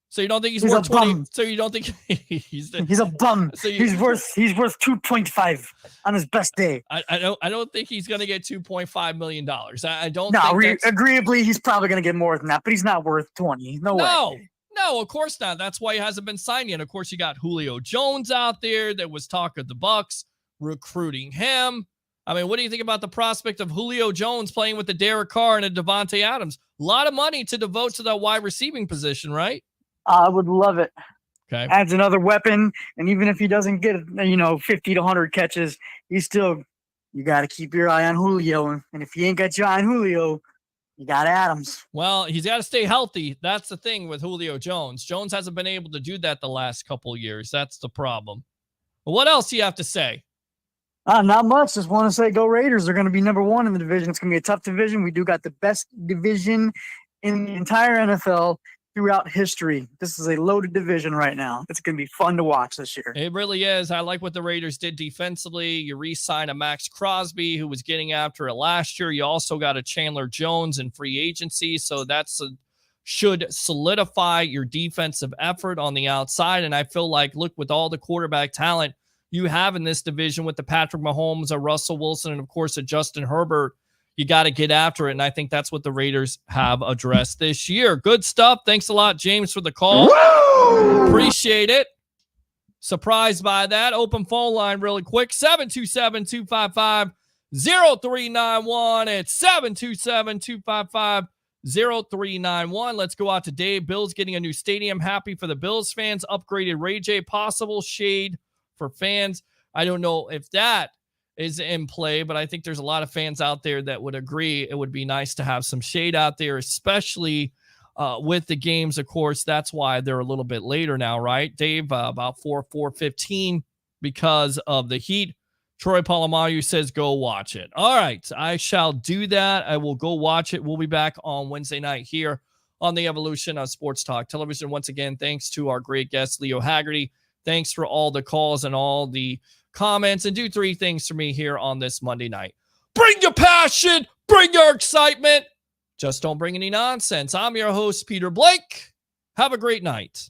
So you don't think he's worth 20? Bum. So you don't think he's a bum. So he's worth 2.5 on his best day. I don't think he's going to get $2.5 million. I don't. No, think agreeably, he's probably going to get more than that, but he's not worth 20. No way. No, of course not. That's why he hasn't been signed yet. Of course, you got Julio Jones out there. There was talk of the Bucs recruiting him. I mean, what do you think about the prospect of Julio Jones playing with the Derek Carr and a Devontae Adams? A lot of money to devote to that wide receiving position, right? I would love it. Okay. Adds another weapon, and even if he doesn't get 50 to 100 catches, you got to keep your eye on Julio. And if you ain't got your eye on Julio, you got Adams. Well, he's got to stay healthy. That's the thing with Julio Jones. Jones hasn't been able to do that the last couple of years. That's the problem. What else do you have to say? Not much. Just want to say go Raiders. They're going to be number one in the division. It's going to be a tough division. We do got the best division in the entire NFL throughout history. This is a loaded division right now. It's going to be fun to watch this year. It really is. I like what the Raiders did defensively. You re-signed a Max Crosby who was getting after it last year. You also got a Chandler Jones in free agency. So should solidify your defensive effort on the outside. And I feel like, look, with all the quarterback talent you have in this division with the Patrick Mahomes, a Russell Wilson, and of course a Justin Herbert. You got to get after it, and I think that's what the Raiders have addressed this year. Good stuff. Thanks a lot, James, for the call. Woo! Appreciate it. Surprised by that. Open phone line really quick. 727-255-0391. It's 727-255-0391. Let's go out to Dave. Bills getting a new stadium. Happy for the Bills fans. Upgraded Ray J. Possible shade for fans. I don't know if that is in play, but I think there's a lot of fans out there that would agree it would be nice to have some shade out there, especially with the games. Of course, that's why they're a little bit later now, right, Dave? About 4:15 because of the heat. Troy Polamalu says go watch it. All right, I shall do that. I will go watch it. We'll be back on Wednesday night here on the Evolution of Sports Talk Television. Once again, thanks to our great guest, Leo Haggerty. Thanks for all the calls and all the comments, and do 3 things for me here on this Monday night. Bring your passion, bring your excitement. Just don't bring any nonsense. I'm your host, Peter Blake. Have a great night.